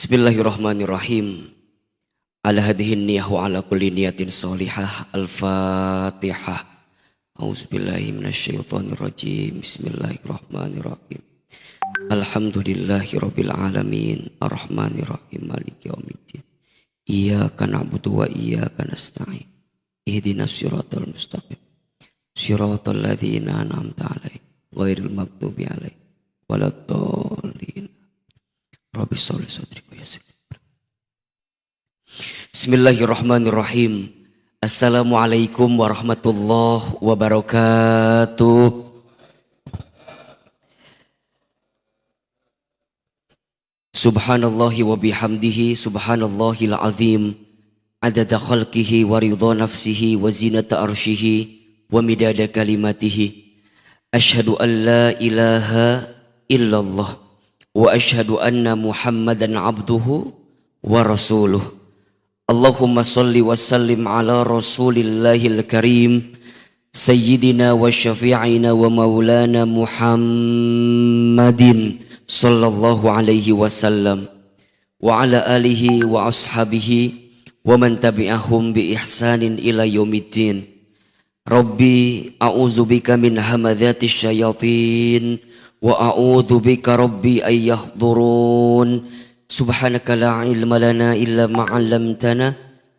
Bismillahirrahmanirrahim. Ala hadhihi niyah wa ala kulli niyatin salihah. Al-Fatihah. A'udzubillahi minasyaitonir rajim. Bismillahirrahmanirrahim. Alhamdulillahi rabbil alamin. Arrahmanirrahim. Maliki yaumiddin. Iyyaka na'budu wa iyyaka nasta'in. Ihdinas siratal mustaqim. Siratal ladzina an'amta 'alaihim ghairil maghdubi 'alaihim waladdallin. Rabbi sholli sadri wa yassir. Bismillahirrahmanirrahim. Assalamualaikum warahmatullahi wabarakatuh. Subhanallahi wa bihamdihi subhanallahil azim. Adada khalqihi wa ridha nafsihi wa zinata arshihi wa midada kalimatihi. Ashhadu an la ilaha illallah wa ashhadu anna Muhammadan abduhu wa rasuluh. Allahumma salli wa sallim ala rasulillahil karim sayyidina wa syafi'ina wa maulana Muhammadin sallallahu alaihi wasallam wa ala alihi wa ashabihi wa man tabi'ahum bi ihsanin ila yaumiddin. Rabbi a'udzubika min hamadzatis syayatin wa a'udzu bika rabbi ay yahdurun. Subhanaka la ilma lana illa ma 'allamtana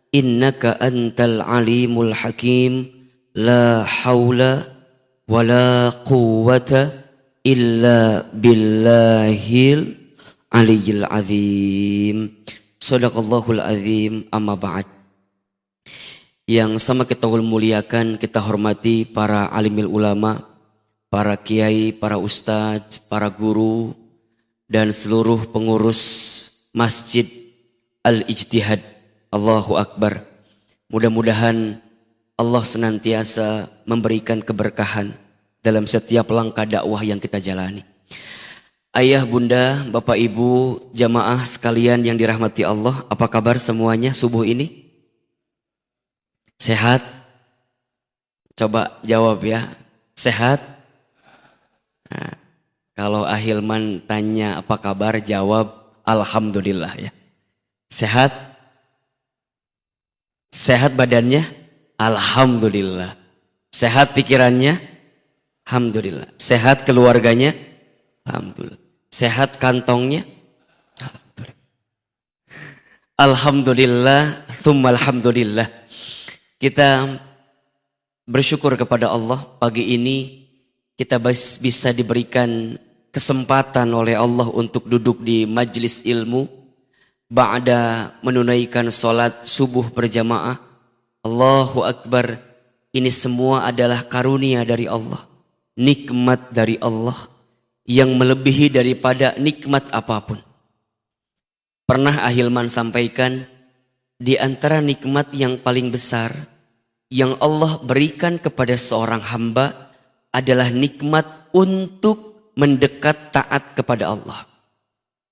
innaka antal alimul hakim. La haula wa la quwwata illa billahil aliyyil azim. Shadaqallahul azim. Amma ba'd. Yang sama kita muliakan, kita hormati para alimil ulama, para kiai, para ustadz, para guru, dan seluruh pengurus Masjid Al-Ijtihad. Allahu Akbar. Mudah-mudahan Allah senantiasa memberikan keberkahan dalam setiap langkah dakwah yang kita jalani. Ayah, bunda, bapak, ibu, jamaah sekalian yang dirahmati Allah, apa kabar semuanya subuh ini? Sehat? Coba jawab ya. Sehat? Nah, kalau Ahilman tanya apa kabar, jawab alhamdulillah ya. Sehat? Sehat badannya? Alhamdulillah. Sehat pikirannya? Alhamdulillah. Sehat keluarganya? Alhamdulillah. Sehat kantongnya? Alhamdulillah. Alhamdulillah, tsumma alhamdulillah. Kita bersyukur kepada Allah pagi ini kita bisa diberikan kesempatan oleh Allah untuk duduk di majlis ilmu ba'da menunaikan sholat subuh berjamaah. Allahu Akbar. Ini semua adalah karunia dari Allah, nikmat dari Allah yang melebihi daripada nikmat apapun. Pernah Ahilman sampaikan, di antara nikmat yang paling besar yang Allah berikan kepada seorang hamba adalah nikmat untuk mendekat taat kepada Allah.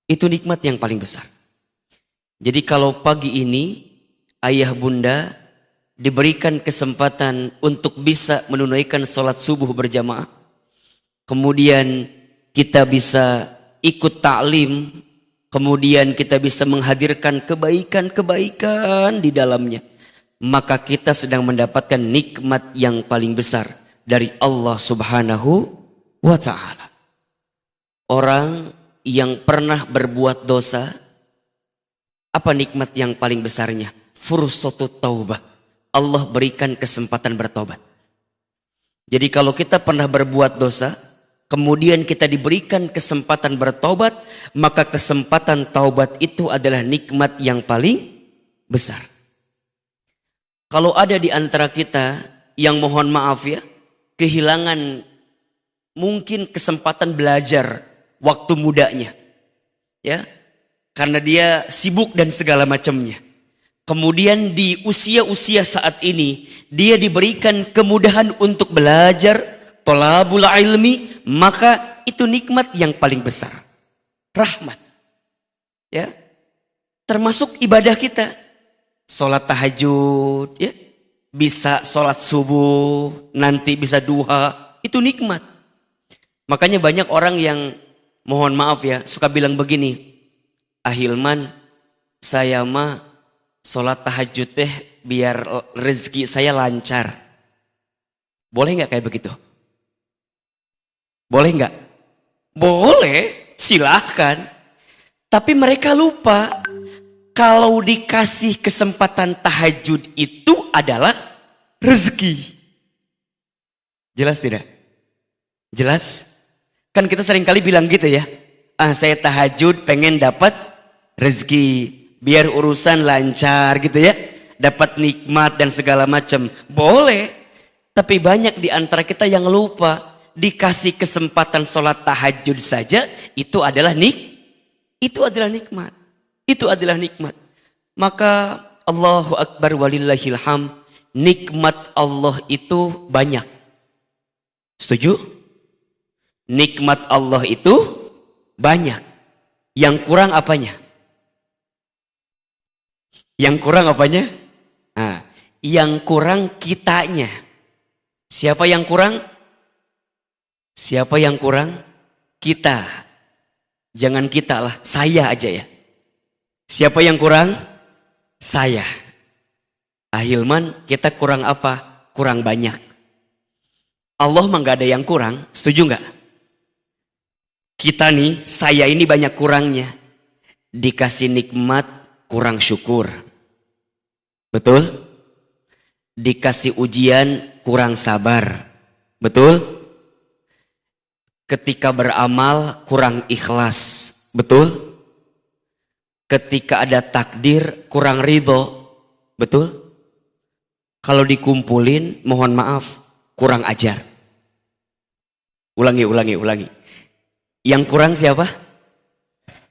Itu nikmat yang paling besar. Jadi kalau pagi ini ayah bunda diberikan kesempatan untuk bisa menunaikan sholat subuh berjamaah, kemudian kita bisa ikut ta'lim, kemudian kita bisa menghadirkan kebaikan-kebaikan di dalamnya, maka kita sedang mendapatkan nikmat yang paling besar dari Allah Subhanahu wa ta'ala. Orang yang pernah berbuat dosa, apa nikmat yang paling besarnya? Fursatut taubah. Allah berikan kesempatan bertobat. Jadi kalau kita pernah berbuat dosa, kemudian kita diberikan kesempatan bertobat, maka kesempatan taubat itu adalah nikmat yang paling besar. Kalau ada di antara kita yang mohon maaf ya, kehilangan mungkin kesempatan belajar waktu mudanya, ya, karena dia sibuk dan segala macamnya. Kemudian di usia-usia saat ini dia diberikan kemudahan untuk belajar, thalabul ilmi, maka itu nikmat yang paling besar. Rahmat. Ya. Termasuk ibadah kita. Sholat tahajud, ya. Bisa sholat subuh, nanti bisa duha, itu nikmat. Makanya banyak orang yang mohon maaf ya, suka bilang begini, Ahilman, saya mah sholat tahajud teh biar rezeki saya lancar. Boleh nggak kayak begitu? Boleh nggak? Boleh, silahkan. Tapi mereka lupa kalau dikasih kesempatan tahajud itu adalah rezeki. Jelas tidak? Jelas? Kan kita seringkali bilang gitu ya. Saya tahajud pengen dapat rezeki. Biar urusan lancar gitu ya. Dapat nikmat dan segala macam. Boleh. Tapi banyak di antara kita yang lupa. Dikasih kesempatan sholat tahajud saja. Itu adalah nikmat. Itu adalah nikmat. Maka Allahu Akbar walillahil hamd. Nikmat Allah itu banyak. Setuju? Nikmat Allah itu banyak. Yang kurang apanya? Yang kurang apanya? Yang kurang kitanya. Siapa yang kurang? Siapa yang kurang? Kita. Jangan kita lah, saya aja ya. Siapa yang kurang? Saya. Ahilman, kita kurang apa? Kurang banyak. Allah mah gak ada yang kurang, setuju gak? Kita nih, saya ini banyak kurangnya. Dikasih nikmat, kurang syukur. Betul? Dikasih ujian, kurang sabar. Betul? Ketika beramal, kurang ikhlas. Betul? Ketika ada takdir, kurang ridho. Betul? Kalau dikumpulin, mohon maaf, kurang ajar. Ulangi. Yang kurang siapa?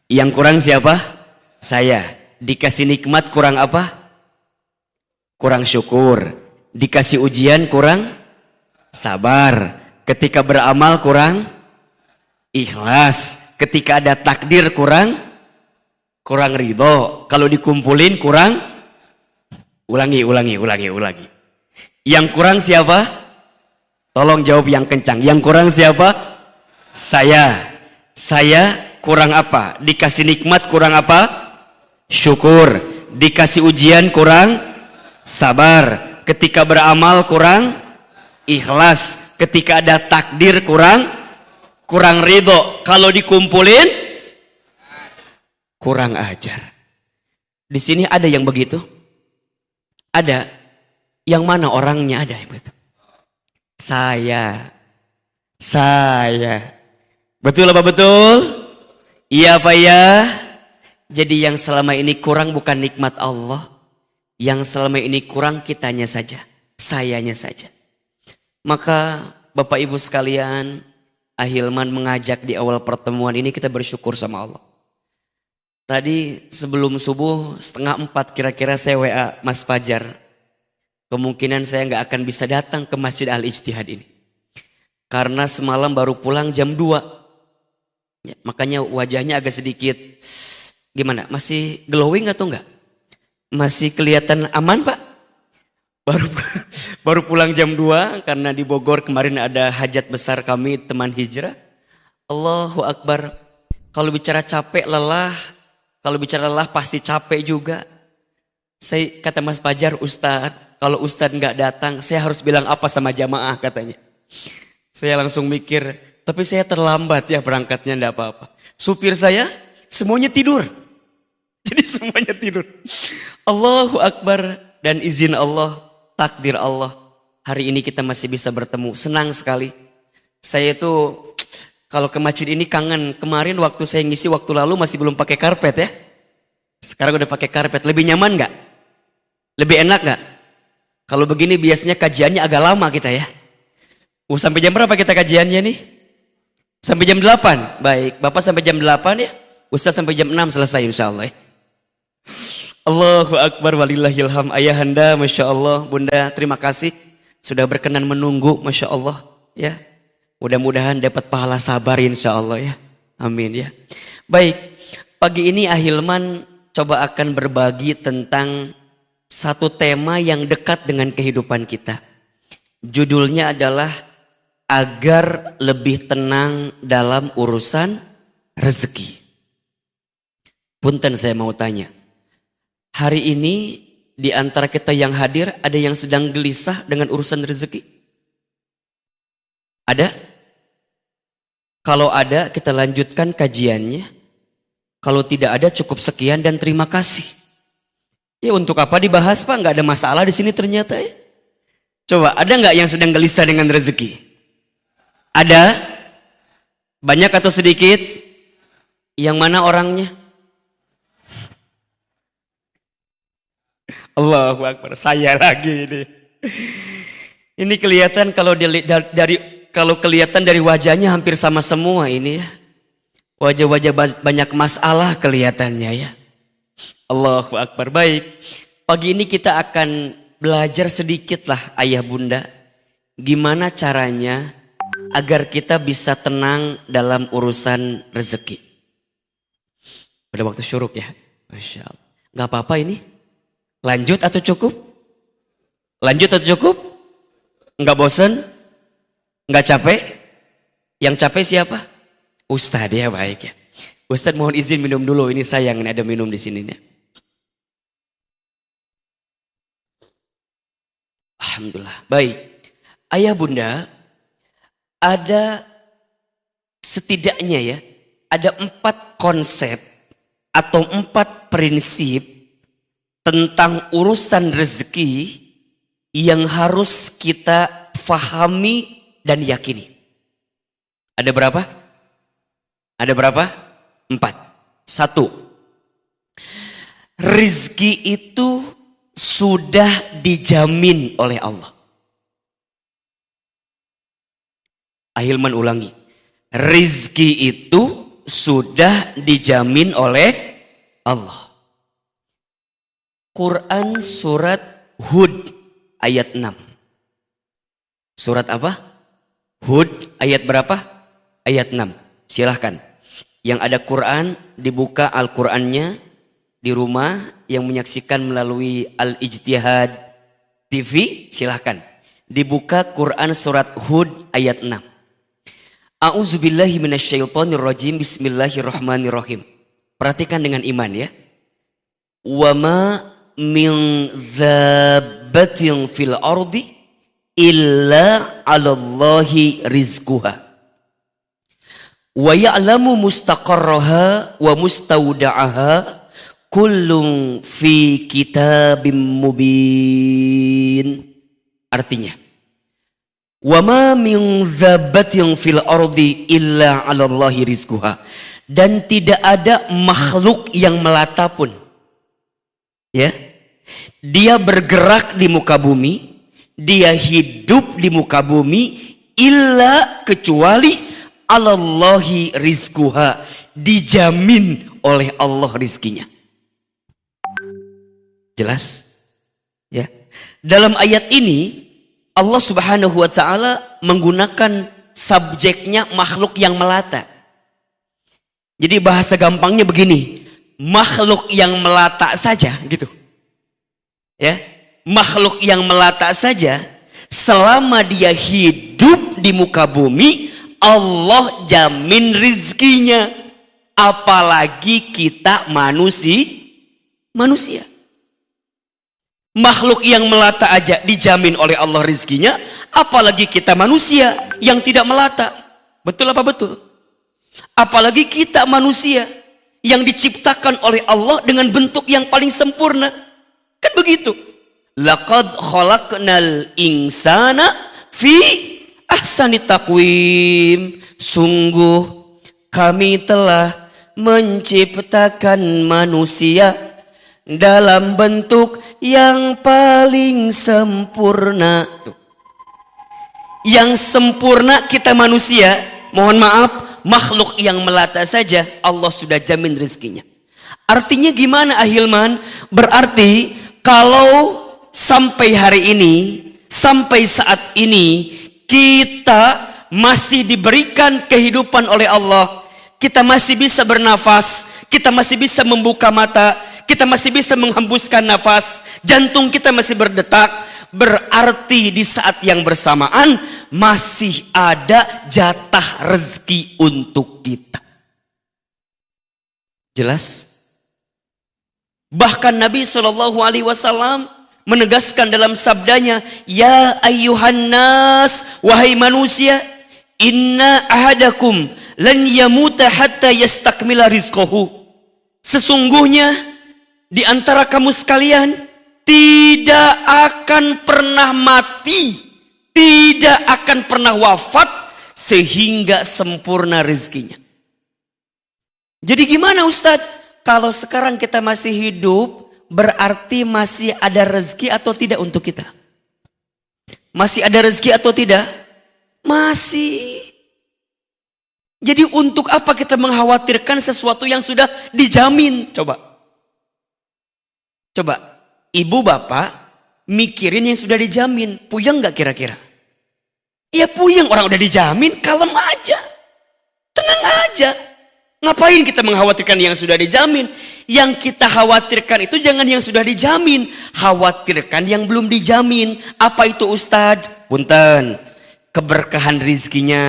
Yang kurang siapa? Saya. Dikasih nikmat kurang apa? Kurang syukur. Dikasih ujian kurang sabar. Ketika beramal kurang ikhlas. Ketika ada takdir kurang ridho. Kalau dikumpulin kurang. Ulangi. Yang kurang siapa? Tolong jawab yang kencang. Yang kurang siapa? Saya. Saya kurang apa? Dikasih nikmat kurang apa? Syukur. Dikasih ujian kurang sabar. Ketika beramal kurang ikhlas. Ketika ada takdir kurang ridho. Kalau dikumpulin kurang ajar. Di sini ada yang begitu? Ada. Yang mana orangnya ada yang begitu? Saya. Betul apa betul? Iya apa ya? Jadi yang selama ini kurang bukan nikmat Allah. Yang selama ini kurang kitanya saja. Sayanya saja. Maka Bapak Ibu sekalian, Ahilman mengajak di awal pertemuan ini kita bersyukur sama Allah. Tadi sebelum subuh 3:30 kira-kira saya WA Mas Fajar. Kemungkinan saya nggak akan bisa datang ke Masjid Al-Ijtihad ini. Karena semalam baru pulang jam 2. Ya, makanya wajahnya agak sedikit gimana? Masih glowing atau enggak? Masih kelihatan aman Pak? Baru pulang jam 2 karena di Bogor kemarin ada hajat besar kami teman hijrah. Allahu Akbar. Kalau bicara capek lelah, kalau bicara lelah pasti capek juga. Saya kata Mas Fajar, Ustadz, kalau Ustadz nggak datang, saya harus bilang apa sama jamaah katanya. Saya langsung mikir, tapi saya terlambat ya berangkatnya enggak apa-apa. Supir saya semuanya tidur. Jadi semuanya tidur. Allahu Akbar, dan izin Allah, takdir Allah. Hari ini kita masih bisa bertemu. Senang sekali. Saya itu kalau ke masjid ini kangen. Kemarin waktu saya ngisi waktu lalu masih belum pakai karpet ya. Sekarang udah pakai karpet. Lebih nyaman enggak? Lebih enak enggak? Kalau begini biasanya kajiannya agak lama kita ya. Sampai jam berapa kita kajiannya nih? Sampai jam 8. Baik, Bapak sampai jam 8 ya. Ustaz sampai jam 6 selesai insya-Allah ya. Allahu Akbar walillahil hamd. Ayahanda, Masya Allah. Bunda, terima kasih sudah berkenan menunggu, Masya Allah ya. Mudah-mudahan dapat pahala sabar insya Allah ya. Amin ya. Baik, pagi ini Ahilman coba akan berbagi tentang satu tema yang dekat dengan kehidupan kita. Judulnya adalah agar lebih tenang dalam urusan rezeki. Punten saya mau tanya, Hari ini di antara kita yang hadir ada yang sedang gelisah dengan urusan rezeki? Ada? Kalau ada, kita lanjutkan kajiannya. Kalau tidak ada, cukup sekian dan terima kasih. Ya untuk apa dibahas Pak? Nggak ada masalah di sini ternyata ya. Coba ada nggak yang sedang gelisah dengan rezeki? Ada? Banyak atau sedikit? Yang mana orangnya? Allahu Akbar, saya lagi ini. Ini kelihatan kalau kelihatan dari wajahnya hampir sama semua ini ya. Wajah-wajah banyak masalah kelihatannya ya. Allahu Akbar. Baik. Pagi ini kita akan belajar sedikit lah ayah bunda. Gimana caranya agar kita bisa tenang dalam urusan rezeki. Pada waktu syuruk ya. Masya Allah. Gak apa-apa ini. Lanjut atau cukup? Lanjut atau cukup? Enggak bosan? Enggak capek? Yang capek siapa? Ustadz ya, baik ya. Ustadz mohon izin minum dulu. Ini sayang ini ada minum di sini nih. Alhamdulillah. Baik. Ayah bunda, ada setidaknya ya, ada 4 konsep atau 4 prinsip tentang urusan rezeki yang harus kita fahami dan yakini. Ada berapa? Ada berapa? 4. 1. Rezeki itu sudah dijamin oleh Allah. Ahilman ulangi. Rezeki itu sudah dijamin oleh Allah. Quran surat Hud ayat 6. Surat apa? Hud ayat berapa? Ayat 6. Silahkan. Yang ada Quran dibuka Al-Qurannya di rumah, yang menyaksikan melalui Al-Ijtihad TV silahkan. Dibuka Quran surat Hud ayat 6. A'udzubillahi minasyaitonirrajim. Bismillahirrahmanirrahim. Perhatikan dengan iman ya. Wa ma min dzabbatin fil ardi illa 'alallahi rizquha wa ya'lamu mustaqarraha wa mustawda'aha kullun fi kitabim mubin. Artinya, wa ma min dzabbatin fil ardi illa 'alallahi rizquha, dan tidak ada makhluk yang melata pun ya, dia bergerak di muka bumi, dia hidup di muka bumi, illa kecuali 'alallahi rizquha, dijamin oleh Allah rizkinya. Jelas? Ya. Dalam ayat ini Allah Subhanahu wa taala menggunakan subjeknya makhluk yang melata. Jadi bahasa gampangnya begini, makhluk yang melata saja gitu. Ya, makhluk yang melata saja selama dia hidup di muka bumi Allah jamin rizkinya. Apalagi kita manusia. Makhluk yang melata aja dijamin oleh Allah rizkinya, apalagi kita manusia yang tidak melata. Betul apa betul? Apalagi kita manusia yang diciptakan oleh Allah dengan bentuk yang paling sempurna. Kan begitu. Laqad khalaqnal insana fi ahsani taqwim. Sungguh kami telah menciptakan manusia dalam bentuk yang paling sempurna. Yang sempurna kita manusia, mohon maaf, makhluk yang melata saja Allah sudah jamin rezekinya. Artinya gimana Ahilman? Berarti kalau sampai hari ini, sampai saat ini kita masih diberikan kehidupan oleh Allah, kita masih bisa bernafas, kita masih bisa membuka mata, kita masih bisa menghembuskan nafas, jantung kita masih berdetak, berarti di saat yang bersamaan masih ada jatah rezeki untuk kita. Jelas? Bahkan Nabi SAW menegaskan dalam sabdanya, ya ayyuhan nas, wahai manusia, inna ahadakum lan yamuta hatta yastakmila rizqahu. Sesungguhnya di antara kamu sekalian tidak akan pernah mati, tidak akan pernah wafat sehingga sempurna rezekinya. Jadi gimana Ustadz? Kalau sekarang kita masih hidup, berarti masih ada rezeki atau tidak untuk kita? Masih ada rezeki atau tidak? Masih. Jadi untuk apa kita mengkhawatirkan sesuatu yang sudah dijamin? Coba. Ibu bapak mikirin yang sudah dijamin. Puyeng gak kira-kira? Ya puyeng, orang udah dijamin, kalem aja. Tenang aja. Ngapain kita mengkhawatirkan yang sudah dijamin? Yang kita khawatirkan itu jangan yang sudah dijamin. Khawatirkan yang belum dijamin. Apa itu Ustadz? Punten, keberkahan rizkinya.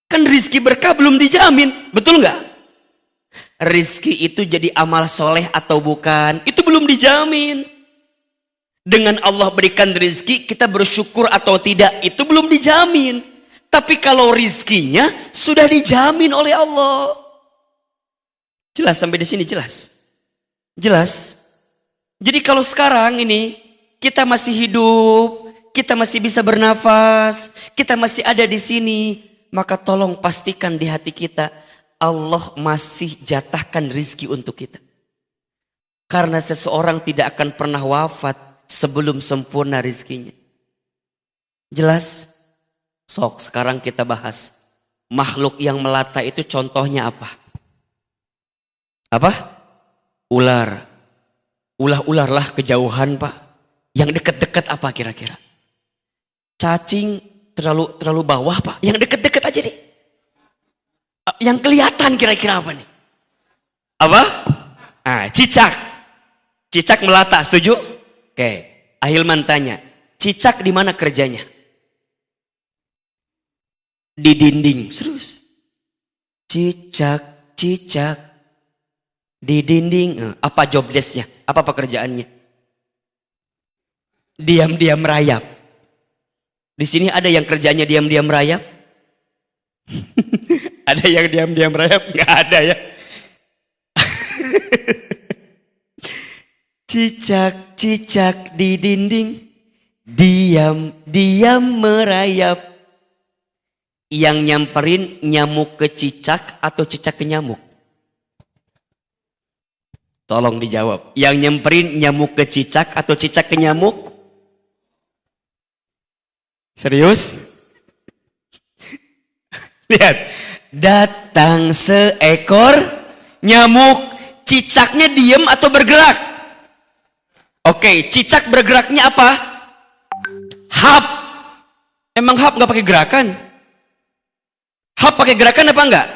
Kan rizki berkah belum dijamin. Betul nggak? Rizki itu jadi amal soleh atau bukan? Itu belum dijamin. Dengan Allah berikan rizki, kita bersyukur atau tidak? Itu belum dijamin. Tapi kalau rizkinya sudah dijamin oleh Allah. Jelas sampai di sini jelas? Jelas? Jadi kalau sekarang ini kita masih hidup, kita masih bisa bernafas, kita masih ada di sini, maka tolong pastikan di hati kita Allah masih jatahkan rizki untuk kita. Karena seseorang tidak akan pernah wafat sebelum sempurna rizkinya. Jelas? Sok sekarang kita bahas. Makhluk yang melata itu contohnya apa? Apa? Ular. Ular-ularlah kejauhan Pak. Yang dekat-dekat apa kira-kira? Cacing terlalu bawah Pak. Yang dekat-dekat aja deh. Yang kelihatan kira-kira apa nih? Apa? Cicak. Cicak melata, setuju? Oke. Ahilman tanya, cicak di mana kerjanya? Di dinding. Serius. Cicak di dinding. Apa job desk-nya? Apa pekerjaannya? Diam-diam merayap. Di sini ada yang kerjanya diam-diam merayap? Ada yang diam-diam merayap? Nggak ada ya. Cicak di dinding, diam-diam merayap. Yang nyamperin nyamuk ke cicak atau cicak ke nyamuk? Tolong dijawab. Yang nyamperin nyamuk ke cicak atau cicak ke nyamuk? Serius? Lihat. Datang seekor nyamuk. Cicaknya diam atau bergerak? Oke, cicak bergeraknya apa? Hap. Emang hap gak pakai gerakan? Hap pakai gerakan apa enggak?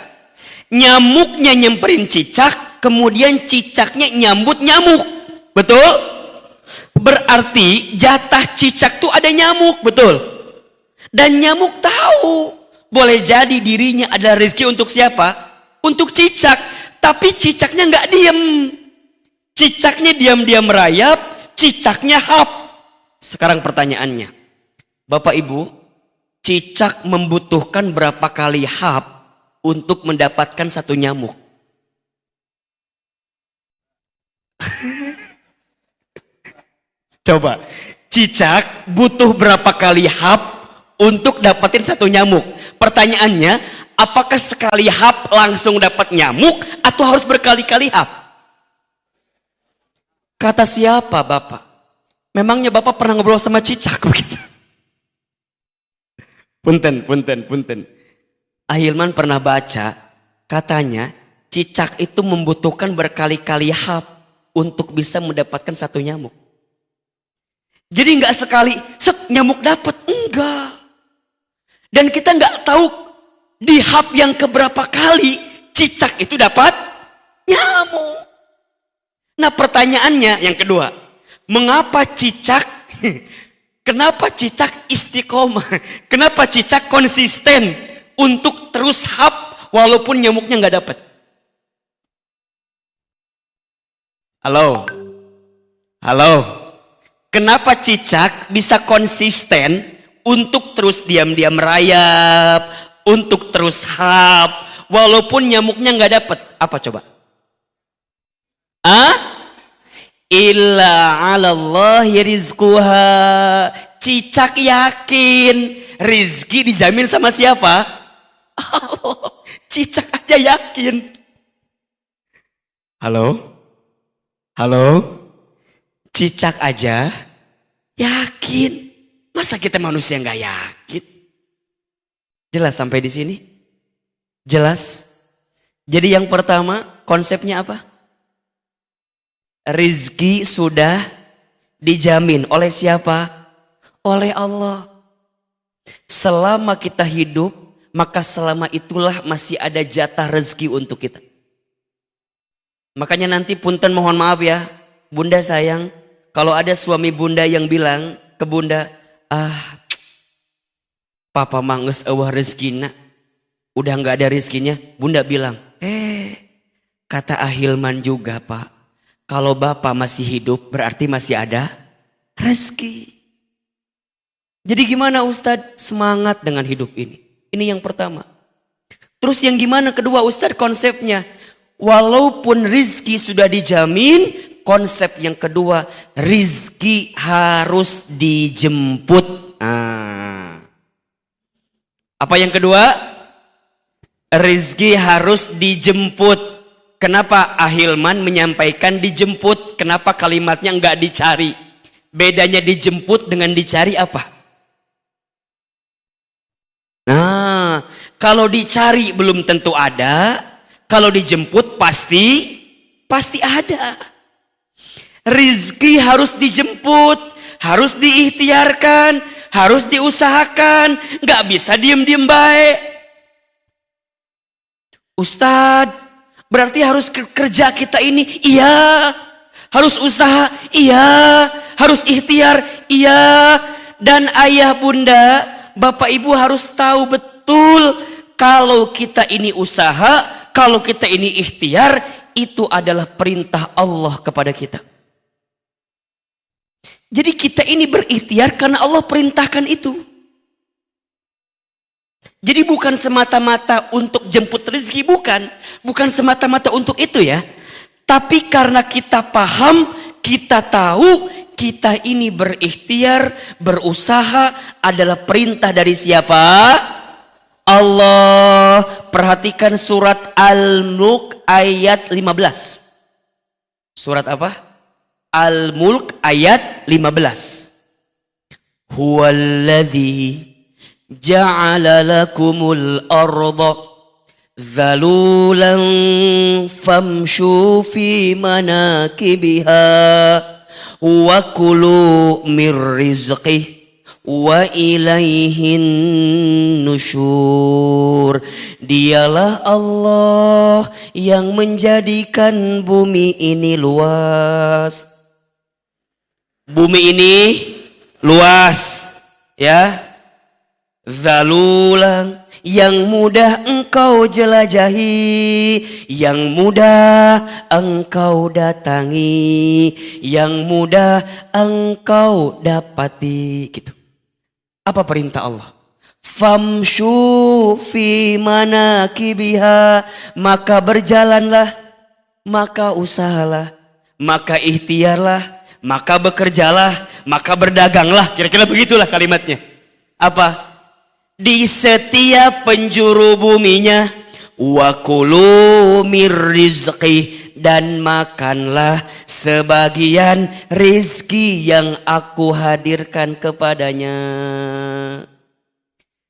Nyamuknya nyemperin cicak, kemudian cicaknya nyambut nyamuk. Betul? Berarti jatah cicak tuh ada nyamuk, betul? Dan nyamuk tahu, boleh jadi dirinya adalah rezeki untuk siapa? Untuk cicak. Tapi cicaknya enggak diem. Cicaknya diam-diam merayap, cicaknya hap. Sekarang pertanyaannya, Bapak Ibu, cicak membutuhkan berapa kali hap untuk mendapatkan satu nyamuk? Coba, cicak butuh berapa kali hap untuk dapetin satu nyamuk? Pertanyaannya, apakah sekali hap langsung dapat nyamuk atau harus berkali-kali hap? Kata siapa Bapak? Memangnya Bapak pernah ngobrol sama cicak begitu? Punten. Ahilman pernah baca, katanya cicak itu membutuhkan berkali-kali hap untuk bisa mendapatkan satu nyamuk. Jadi nggak sekali set nyamuk dapat, enggak. Dan kita nggak tahu di hap yang keberapa kali cicak itu dapat nyamuk. Nah pertanyaannya yang kedua, kenapa cicak istiqomah? Kenapa cicak konsisten untuk terus hap walaupun nyamuknya nggak dapat? Halo, halo. Kenapa cicak bisa konsisten untuk terus diam-diam merayap, untuk terus hap, walaupun nyamuknya nggak dapet? Apa coba? Illa 'alallahi rizquha. Cicak yakin rizki dijamin sama siapa? Allah. Cicak aja yakin. Halo? Halo? Cicak aja yakin. Masa kita manusia nggak yakin? Jelas sampai di sini? Jelas? Jadi yang pertama konsepnya apa? Rizki sudah dijamin oleh siapa? Oleh Allah. Selama kita hidup, maka selama itulah masih ada jatah rezeki untuk kita. Makanya nanti punten mohon maaf ya, bunda sayang, kalau ada suami bunda yang bilang ke bunda, papa mah geus eueuh rezekina, udah nggak ada rezekinya, bunda bilang, kata Ahilman juga pak, kalau bapak masih hidup berarti masih ada rezeki. Jadi gimana Ustadz? Semangat dengan hidup ini. Ini yang pertama. Terus yang gimana kedua Ustadz konsepnya? Walaupun rizki sudah dijamin, konsep yang kedua, rizki harus dijemput. Apa yang kedua? Rizki harus dijemput. Kenapa Ahilman menyampaikan dijemput? Kenapa kalimatnya enggak dicari? Bedanya dijemput dengan dicari apa? Nah, kalau dicari belum tentu ada. Kalau dijemput pasti ada. Rizki harus dijemput, harus diikhtiarkan, harus diusahakan. Nggak bisa diem-diem baik. Ustadz, berarti harus kerja kita ini? Iya. Harus usaha? Iya. Harus ikhtiar? Iya. Dan ayah bunda, bapak ibu harus tahu betul kalau kita ini usaha, kalau kita ini ikhtiar, itu adalah perintah Allah kepada kita. Jadi kita ini berikhtiar karena Allah perintahkan itu. Jadi bukan semata-mata untuk jemput rezeki, bukan semata-mata untuk itu ya. Tapi karena kita paham, kita tahu, kita ini berikhtiar, berusaha adalah perintah dari siapa? Allah. Perhatikan surat Al-Mulk ayat 15. Surat apa? Al-Mulk ayat 15. Huwallazi ja'ala lakumul arda zalulan famshu fi manakibiha wa kulu mir rizqih wa ilaihin nusyur. Dialah Allah yang menjadikan bumi ini luas. Bumi ini luas ya. Zalulan, yang mudah engkau jelajahi, yang mudah engkau datangi, yang mudah engkau dapati, gitu. Apa perintah Allah? Famshu fi manakibiha, maka berjalanlah, maka usahalah, maka ikhtiarlah, maka bekerjalah, maka berdaganglah. Kira-kira begitulah kalimatnya. Apa? Di setiap penjuru buminya, wa kulu mir rizqi, dan makanlah sebagian rizki yang aku hadirkan kepadanya.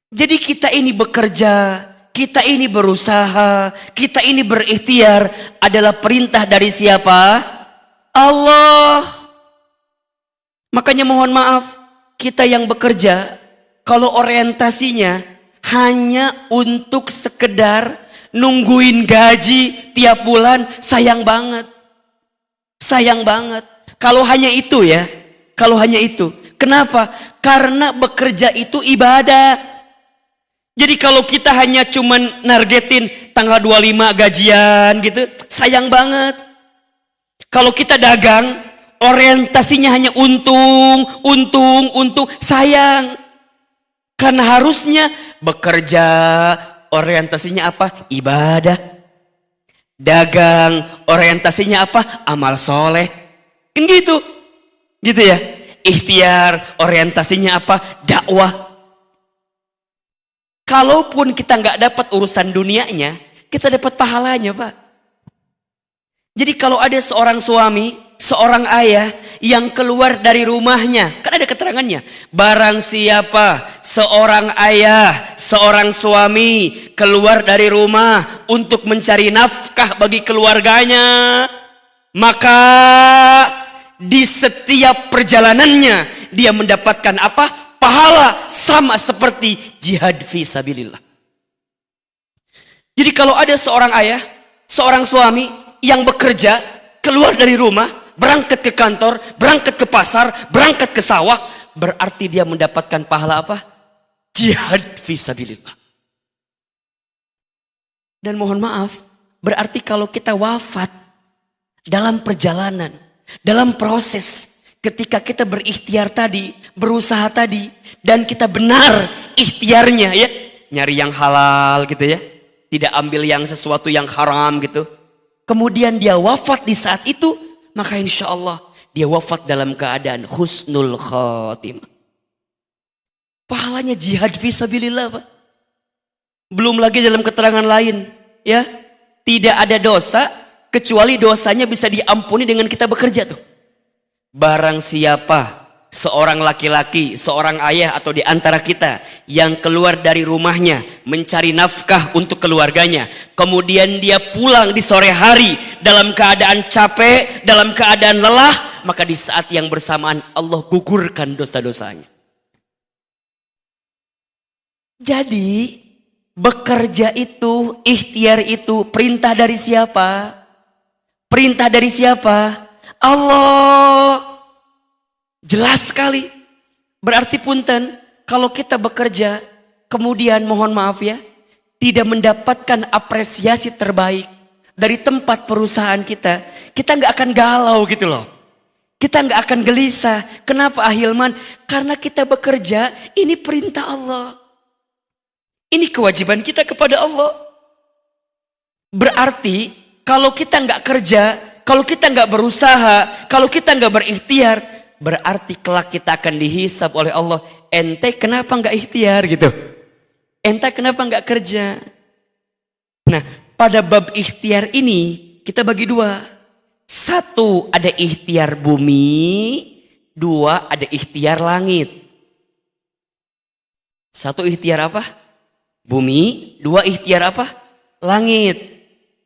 Jadi kita ini bekerja, kita ini berusaha, kita ini berikhtiar adalah perintah dari siapa? Allah. Makanya mohon maaf, kita yang bekerja, kalau orientasinya hanya untuk sekedar nungguin gaji tiap bulan, sayang banget. Sayang banget. Kalau hanya itu ya, kalau hanya itu. Kenapa? Karena bekerja itu ibadah. Jadi kalau kita hanya cuman nargetin tanggal 25 gajian gitu, sayang banget. Kalau kita dagang, orientasinya hanya untung, sayang. Karena harusnya bekerja, orientasinya apa? Ibadah. Dagang, orientasinya apa? Amal soleh. Kan gitu. Gitu ya. Ikhtiar, orientasinya apa? Dakwah. Kalaupun kita nggak dapat urusan dunianya, kita dapat pahalanya, Pak. Jadi kalau ada seorang suami, seorang ayah yang keluar dari rumahnya, kan ada keterangannya. Barang siapa seorang ayah, seorang suami keluar dari rumah untuk mencari nafkah bagi keluarganya, maka di setiap perjalanannya dia mendapatkan apa? Pahala sama seperti jihad fi sabilillah. Jadi kalau ada seorang ayah, seorang suami yang bekerja, keluar dari rumah, berangkat ke kantor, berangkat ke pasar, berangkat ke sawah, berarti dia mendapatkan pahala apa? Jihad fi sabilillah. Dan mohon maaf, berarti kalau kita wafat dalam perjalanan, dalam proses, ketika kita berikhtiar tadi, berusaha tadi, dan kita benar ikhtiarnya ya, nyari yang halal gitu ya, tidak ambil yang sesuatu yang haram gitu. Kemudian dia wafat di saat itu, maka insya Allah dia wafat dalam keadaan husnul khatimah. Pahalanya jihad fisabilillah, Pak. Belum lagi dalam keterangan lain, ya, tidak ada dosa kecuali dosanya bisa diampuni dengan kita bekerja tuh. Barang siapa seorang laki-laki, seorang ayah atau di antara kita yang keluar dari rumahnya mencari nafkah untuk keluarganya, kemudian dia pulang di sore hari dalam keadaan capek, dalam keadaan lelah, maka di saat yang bersamaan Allah gugurkan dosa-dosanya. Jadi bekerja itu, ikhtiar itu perintah dari siapa? Perintah dari siapa? Allah. Jelas sekali. Berarti punten, kalau kita bekerja, kemudian mohon maaf ya, tidak mendapatkan apresiasi terbaik dari tempat perusahaan kita nggak akan galau gitu loh. Kita nggak akan gelisah. Kenapa Ahilman? Karena kita bekerja, ini perintah Allah. Ini kewajiban kita kepada Allah. Berarti kalau kita nggak kerja, kalau kita nggak berusaha, kalau kita nggak berikhtiar, berarti kelak kita akan dihisab oleh Allah. Ente kenapa nggak ikhtiar gitu? Ente kenapa nggak kerja? Nah, pada bab ikhtiar ini kita bagi dua. Satu, ada ikhtiar bumi. Dua, ada ikhtiar langit. Satu, ikhtiar apa? Bumi. Dua, ikhtiar apa? Langit.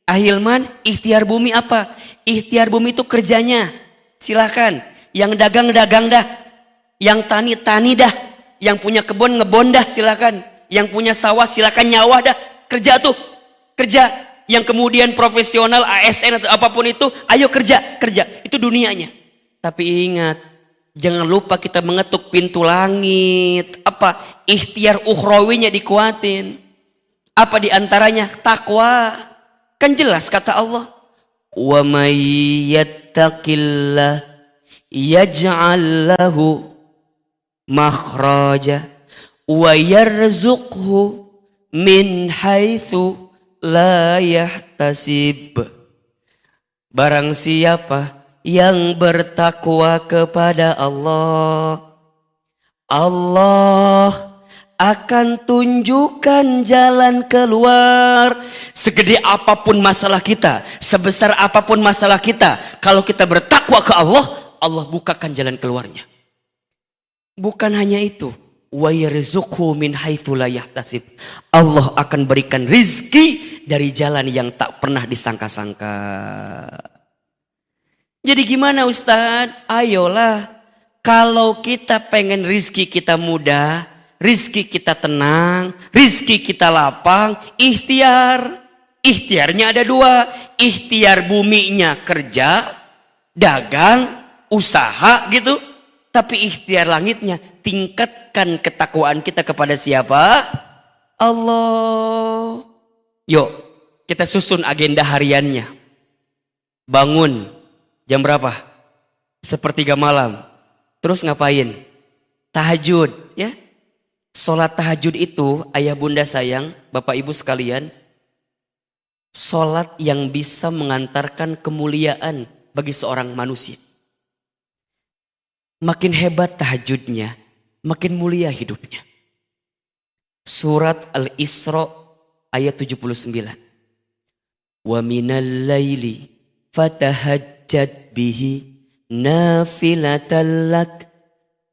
Ahilman, ikhtiar bumi apa? Ikhtiar bumi itu kerjanya. Silakan. Yang dagang dah, yang tani dah, yang punya kebun ngebon dah silakan, yang punya sawah silakan nyawah dah, kerja tuh, kerja. Yang kemudian profesional ASN atau apapun itu, ayo kerja, itu dunianya. Tapi ingat, jangan lupa kita mengetuk pintu langit. Apa? Ikhtiar ukhrawinya dikuatin. Apa diantaranya? Takwa. Kan jelas kata Allah, wa may yattaqillah yaj'al lahu makhraja wa yarzuqhu min haitsu la yahtasib. Barang siapa yang bertakwa kepada Allah, Allah akan tunjukkan jalan keluar. Segede apapun masalah kita, sebesar apapun masalah kita, kalau kita bertakwa ke Allah, Allah bukakan jalan keluarnya. Bukan hanya itu, wa yarzuqhu min haitsu la yahtasib. Allah akan berikan rizki dari jalan yang tak pernah disangka-sangka. Jadi gimana Ustadz? Ayolah, kalau kita pengen rizki kita mudah, rizki kita tenang, rizki kita lapang, ikhtiar. Ikhtiarnya ada dua, ikhtiar buminya kerja, dagang, usaha gitu. Tapi ikhtiar langitnya, tingkatkan ketakwaan kita kepada siapa? Allah. Yuk, kita susun agenda hariannya. Bangun Jam berapa? Sepertiga malam. Terus ngapain? Tahajud, ya. Sholat tahajud itu, ayah bunda sayang, bapak ibu sekalian, sholat yang bisa mengantarkan kemuliaan bagi seorang manusia. Makin hebat tahajudnya, makin mulia hidupnya. Surat Al-Isra ayat 79. Wa minal laili fatahajjad bihi nafilatan lak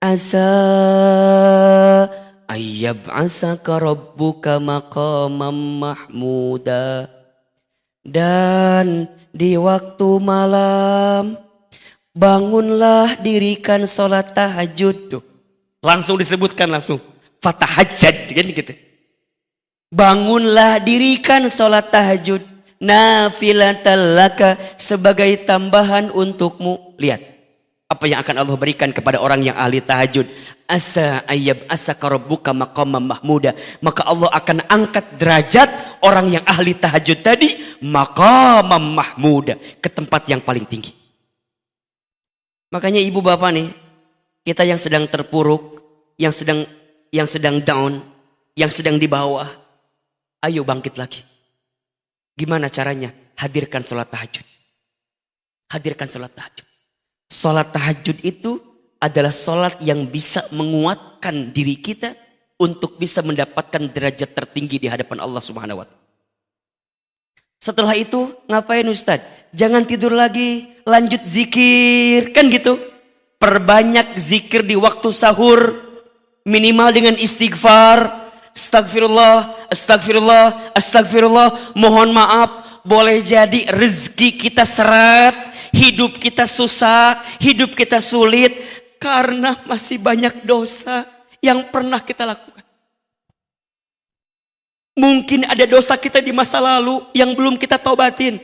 asa ayyab'asaka rabbuka maqamam mahmuda. Dan di waktu malam bangunlah, dirikan sholat tahajud. Tuh, langsung disebutkan langsung. Fatahajjad kan gitu. Bangunlah, dirikan sholat tahajud. Nafilatan laka, sebagai tambahan untukmu. Lihat apa yang akan Allah berikan kepada orang yang ahli tahajud. Asa ayyab asaka rabbuka maqamam mahmuda. Maka Allah akan angkat derajat orang yang ahli tahajud tadi maqamam mahmuda, ke tempat yang paling tinggi. Makanya ibu bapak nih, kita yang sedang terpuruk, yang sedang down, yang sedang di bawah, ayo bangkit lagi. Gimana caranya? Hadirkan sholat tahajud. Hadirkan sholat tahajud. Sholat tahajud itu adalah sholat yang bisa menguatkan diri kita untuk bisa mendapatkan derajat tertinggi di hadapan Allah Subhanahu wa Ta'ala. Setelah itu ngapain Ustadz? Jangan tidur lagi, lanjut zikir, kan gitu. Perbanyak zikir di waktu sahur, minimal dengan istighfar. Astagfirullah, astagfirullah, astagfirullah. Mohon maaf, boleh jadi rezeki kita seret, hidup kita susah, hidup kita sulit karena masih banyak dosa yang pernah kita lakukan. Mungkin ada dosa kita di masa lalu yang belum kita taubatin.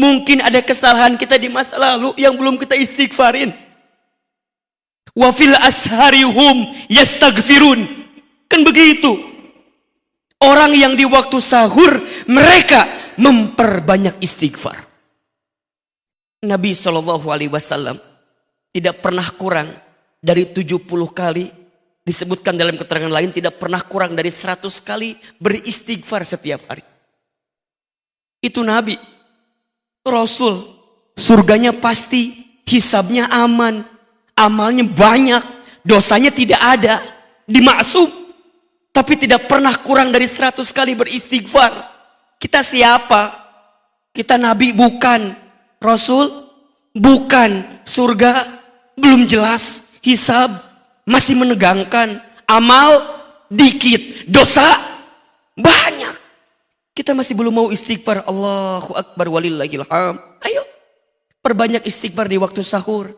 Mungkin ada kesalahan kita di masa lalu yang belum kita istighfarin. Wa fil asharihum yastaghfirun. Kan begitu. Orang yang di waktu sahur mereka memperbanyak istighfar. Nabi SAW tidak pernah kurang dari 70 kali. Disebutkan dalam keterangan lain tidak pernah kurang dari 100 kali beristighfar setiap hari. Itu Nabi, Rasul, surganya pasti, hisabnya aman, amalnya banyak, dosanya tidak ada, dimaksum. Tapi tidak pernah kurang dari 100 kali beristighfar. Kita siapa? Kita Nabi bukan, Rasul bukan, surga belum jelas, hisab masih menegangkan, amal dikit, dosa banyak. Kita masih belum mau istighfar. Allahu Akbar walillahil hamd. Ayo perbanyak istighfar di waktu sahur.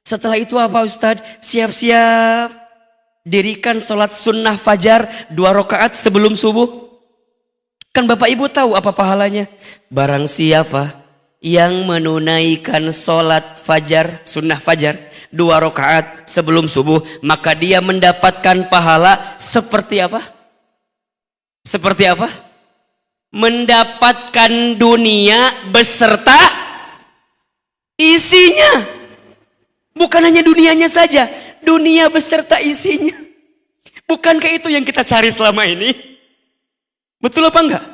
Setelah itu apa Ustadz? Siap-siap dirikan sholat sunnah fajar 2 rakaat sebelum subuh. Kan Bapak Ibu tahu apa pahalanya? Barang siapa yang menunaikan sholat fajar, sunnah fajar 2 rakaat sebelum subuh, maka dia mendapatkan pahala seperti apa? Seperti apa? Mendapatkan dunia beserta isinya. Bukan hanya dunianya saja, dunia beserta isinya. Bukankah itu yang kita cari selama ini? Betul apa enggak?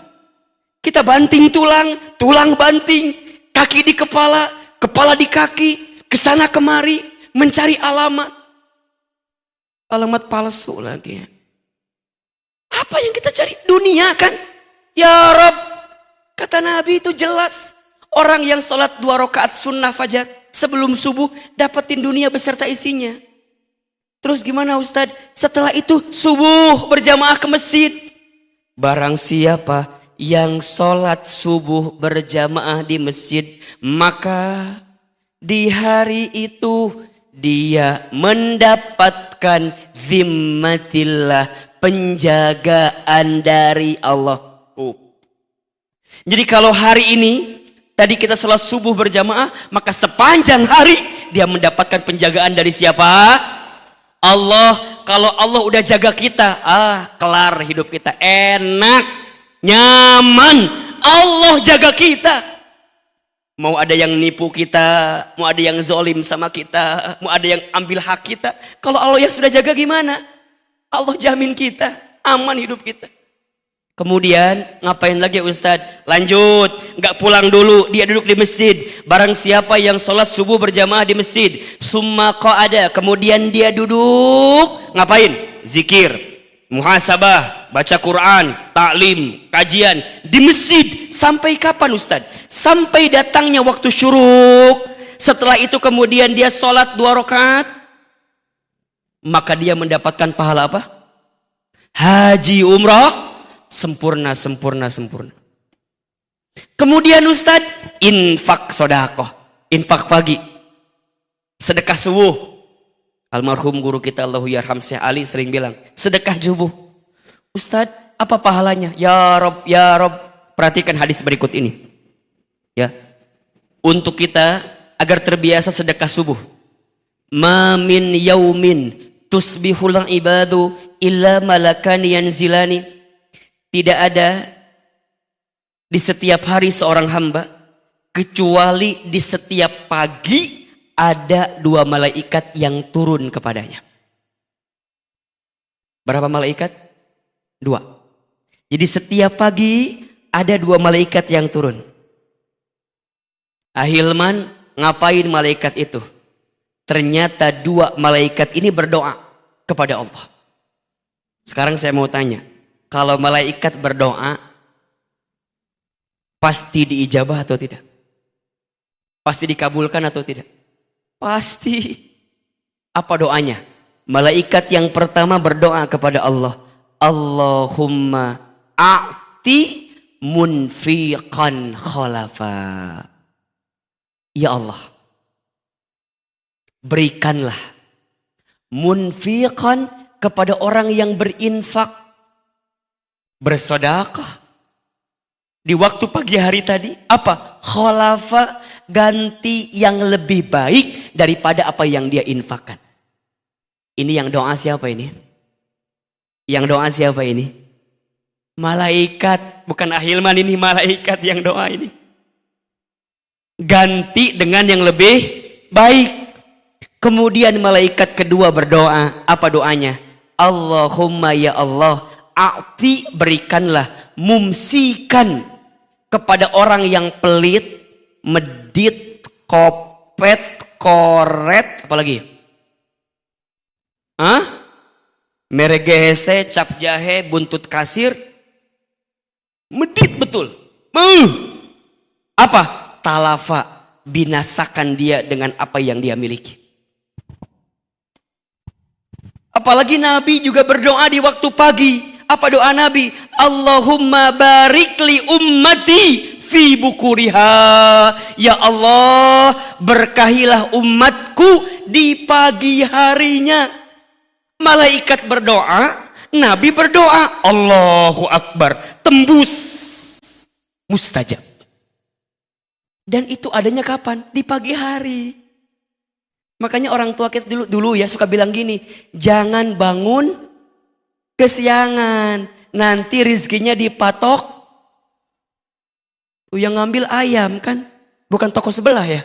Kita banting tulang, tulang banting, kaki di kepala, kepala di kaki, kesana kemari, mencari alamat. Alamat palsu lagi. Apa yang kita cari? Dunia kan? Ya Rob, kata Nabi itu jelas. Orang yang sholat 2 rakaat sunnah fajar sebelum subuh dapetin dunia beserta isinya. Terus gimana Ustadz? Setelah itu subuh berjamaah ke masjid. Barang siapa yang sholat subuh berjamaah di masjid, maka di hari itu dia mendapatkan zimmatillah, penjagaan dari Allah. Jadi kalau hari ini tadi kita sholat subuh berjamaah, maka sepanjang hari dia mendapatkan penjagaan dari siapa? Allah. Kalau Allah udah jaga kita, kelar hidup kita, enak, nyaman. Allah jaga kita. Mau ada yang nipu kita, mau ada yang zolim sama kita, mau ada yang ambil hak kita. Kalau Allah yang sudah jaga gimana? Allah jamin kita, aman hidup kita. Kemudian ngapain lagi Ustadz? Lanjut, nggak pulang dulu, dia duduk di masjid. Barang siapa yang sholat subuh berjamaah di masjid, summa qa'ada, kemudian dia duduk, ngapain? Zikir, muhasabah, baca Quran, taklim, kajian di masjid. Sampai kapan Ustadz? Sampai datangnya waktu syuruk. Setelah itu kemudian dia sholat 2 rakaat, maka dia mendapatkan pahala apa? Haji umrah sempurna. Kemudian Ustadz, infak sodakoh, infak pagi, sedekah subuh. Almarhum guru kita Allahu yarham Syekh Ali sering bilang, sedekah subuh. Ustadz, apa pahalanya? Ya Rob, perhatikan hadis berikut ini. Ya, untuk kita agar terbiasa sedekah subuh. Ma min yaumin tusbihul ibadu illa malakani yanzilani. Tidak ada di setiap hari seorang hamba kecuali di setiap pagi ada 2 malaikat yang turun kepadanya. Berapa malaikat? 2. Jadi setiap pagi ada 2 malaikat yang turun. Ahilman, ngapain malaikat itu? Ternyata 2 malaikat ini berdoa kepada Allah. Sekarang saya mau tanya, kalau malaikat berdoa, pasti diijabah atau tidak? Pasti dikabulkan atau tidak? Pasti. Apa doanya? Malaikat yang pertama berdoa kepada Allah, Allahumma a'ti munfiqan khalafa. Ya Allah, berikanlah munfiqan kepada orang yang berinfak, bersedekah di waktu pagi hari tadi. Apa? Khalafa, ganti yang lebih baik daripada apa yang dia infakkan. Ini yang doa siapa ini? Yang doa siapa ini? Malaikat, bukan Ahilman, ini malaikat yang doa ini. Ganti dengan yang lebih baik. Kemudian malaikat kedua berdoa. Apa doanya? Allahumma ya Allah, a'ti, berikanlah, mumsikan, kepada orang yang pelit, medit, kopet, koret, apalagi? Meregehese, cap jahe, buntut kasir, medit betul. Apa? Talafa, binasakan dia dengan apa yang dia miliki. Apalagi Nabi juga berdoa di waktu pagi. Apa doa Nabi? Allahumma barik li ummati fi bukuriha. Ya Allah, berkahilah umatku di pagi harinya. Malaikat berdoa, Nabi berdoa, Allahu Akbar, tembus, mustajab. Dan itu adanya kapan? Di pagi hari. Makanya orang tua kita dulu ya suka bilang gini, jangan bangun kesiangan, nanti rizkinya dipatok. Yang ngambil ayam kan, bukan toko sebelah ya.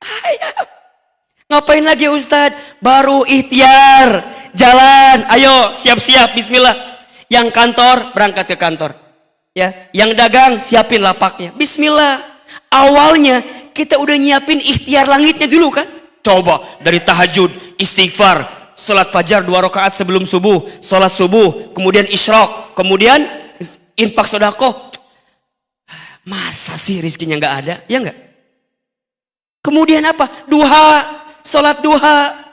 Ayam. Ngapain lagi Ustadz? Baru ikhtiar, jalan, ayo siap-siap, bismillah. Yang kantor berangkat ke kantor. Ya, yang dagang siapin lapaknya. Bismillah. Awalnya kita udah nyiapin ikhtiar langitnya dulu kan? Coba dari tahajud, istighfar, salat fajar 2 rakaat sebelum subuh, salat subuh, kemudian isyraq, kemudian infak sedekah. Masa sih rizkinya nggak ada? Ya nggak? Kemudian apa? Duha, salat duha.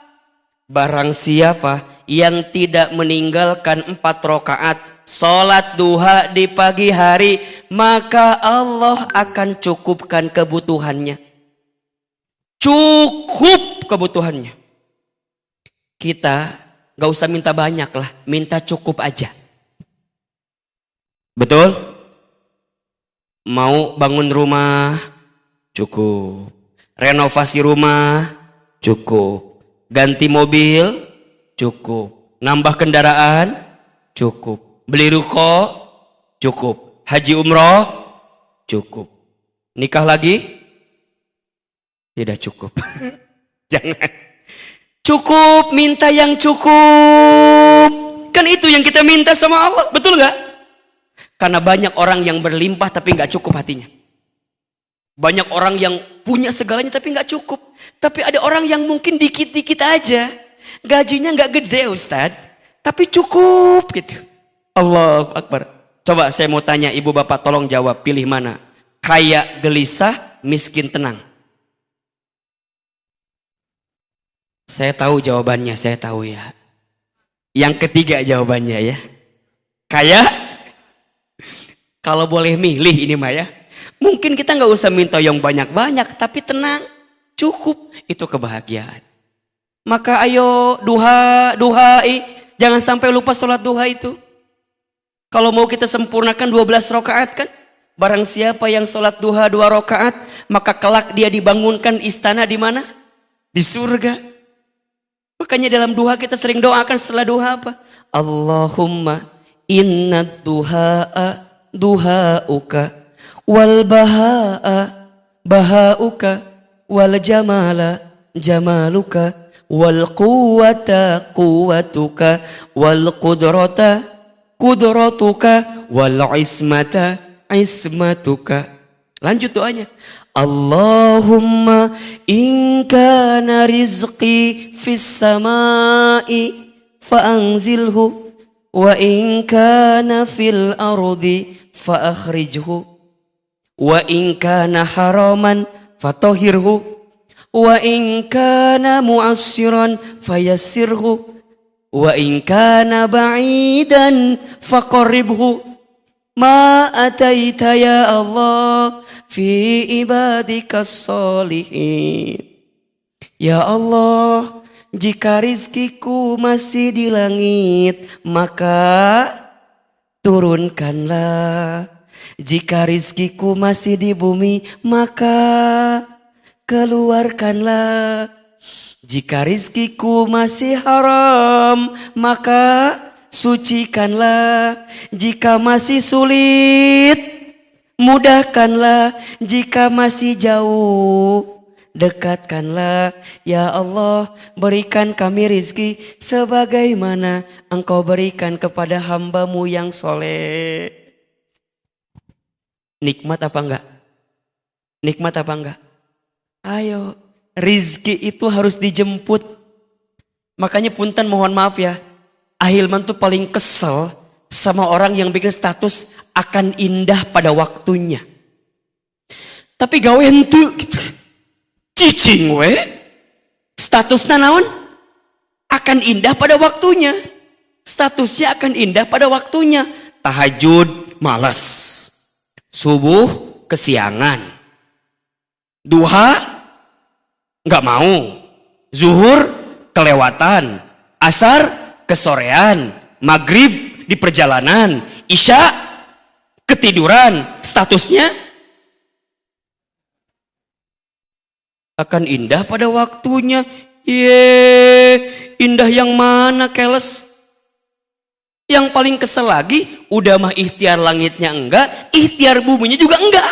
Barang siapa yang tidak meninggalkan 4 rakaat salat duha di pagi hari, maka Allah akan cukupkan kebutuhannya. Cukup kebutuhannya. Kita gak usah minta banyak lah, minta cukup aja. Betul? Mau bangun rumah, cukup. Renovasi rumah, cukup. Ganti mobil, cukup. Nambah kendaraan, cukup. Beli ruko, cukup. Haji umroh, cukup. Nikah lagi? Tidak cukup. Jangan. Cukup, minta yang cukup. Kan itu yang kita minta sama Allah, betul gak? Karena banyak orang yang berlimpah tapi gak cukup hatinya. Banyak orang yang punya segalanya tapi gak cukup. Tapi ada orang yang mungkin dikit-dikit aja. Gajinya gak gede Ustadz. Tapi cukup gitu. Allahu Akbar. Coba saya mau tanya ibu bapak, tolong jawab, pilih mana? Kaya gelisah, miskin tenang. Saya tahu jawabannya, saya tahu ya. Yang ketiga jawabannya ya. Kaya, kalau boleh milih ini mah ya. Mungkin kita nggak usah minta yang banyak-banyak, tapi tenang, cukup, itu kebahagiaan. Maka ayo duha, jangan sampai lupa sholat duha itu. Kalau mau kita sempurnakan 12 rakaat kan. Barang siapa yang sholat duha 2 rakaat, maka kelak dia dibangunkan istana di mana? Di surga. Makanya dalam duha kita sering doakan setelah duha apa? Allahumma inna duha'a duha'uka wal baha'a baha'uka wal jamala jamaluka wal quwwata quwwatuka wal qudrata qudratuka wal ismata ismatuka. Lanjut doanya. Allahumma in kana rizqi fis samai fa'anzilhu wa in kana fil ardi fa'akhrijhu wa in kana haraman fatahhirhu wa in kana mu'assiran fayassirhu wa in kana ba'idan faqarribhu ma ataita ya Allah fi ibadikas sholihin. Ya Allah, jika rizkiku masih di langit, maka turunkanlah. Jika rizkiku masih di bumi, maka keluarkanlah. Jika rizkiku masih haram, maka sucikanlah. Jika masih sulit, mudahkanlah. Jika masih jauh, dekatkanlah. Ya Allah, berikan kami rizki sebagaimana Engkau berikan kepada hamba-Mu yang soleh. Nikmat apa enggak? Nikmat apa enggak? Ayo, rizki itu harus dijemput. Makanya punten mohon maaf ya, Ahilman tuh paling kesel sama orang yang bikin status akan indah pada waktunya. Tapi gawe henteu gitu. Cicing we. Statusnya naon? Akan indah pada waktunya. Statusnya akan indah pada waktunya. Tahajud malas. Subuh kesiangan. Duha nggak mau. Zuhur kelewatan. Asar kesorean. Maghrib di perjalanan. Isya ketiduran. Statusnya akan indah pada waktunya. Indah yang mana keles? Yang paling kesel lagi, udah mah ikhtiar langitnya enggak, ikhtiar buminya juga enggak.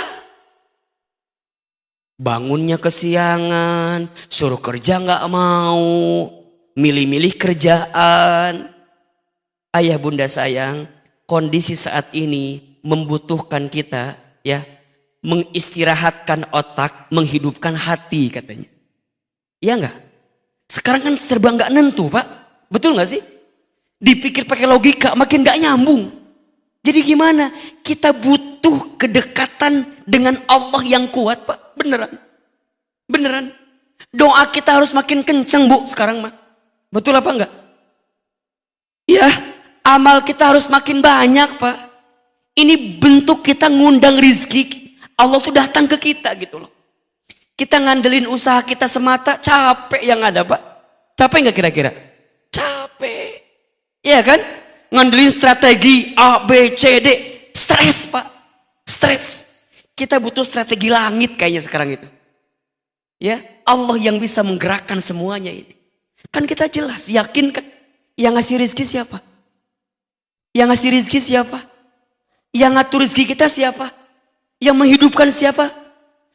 Bangunnya kesiangan, suruh kerja enggak mau, milih-milih kerjaan. Ayah bunda sayang, kondisi saat ini membutuhkan kita ya, mengistirahatkan otak, menghidupkan hati katanya. Iya enggak? Sekarang kan serba enggak nentu Pak, betul enggak sih? Dipikir pakai logika makin gak nyambung. Jadi gimana? Kita butuh kedekatan dengan Allah yang kuat Pak. Beneran. Beneran. Doa kita harus makin kenceng Bu sekarang mah. Betul apa enggak? Ya, amal kita harus makin banyak Pak. Ini bentuk kita ngundang rizki. Allah tuh datang ke kita gitu loh. Kita ngandelin usaha kita semata, capek yang ada Pak. Capek enggak kira-kira? Capek. Iya kan? Ngandelin strategi A, B, C, D. Stres Pak. Stres. Kita butuh strategi langit kayaknya sekarang itu. Ya, Allah yang bisa menggerakkan semuanya ini. Kan kita jelas, yakin kan? Yang ngasih rizki siapa? Yang ngasih rizki siapa? Yang ngatur rizki kita siapa? Yang menghidupkan siapa?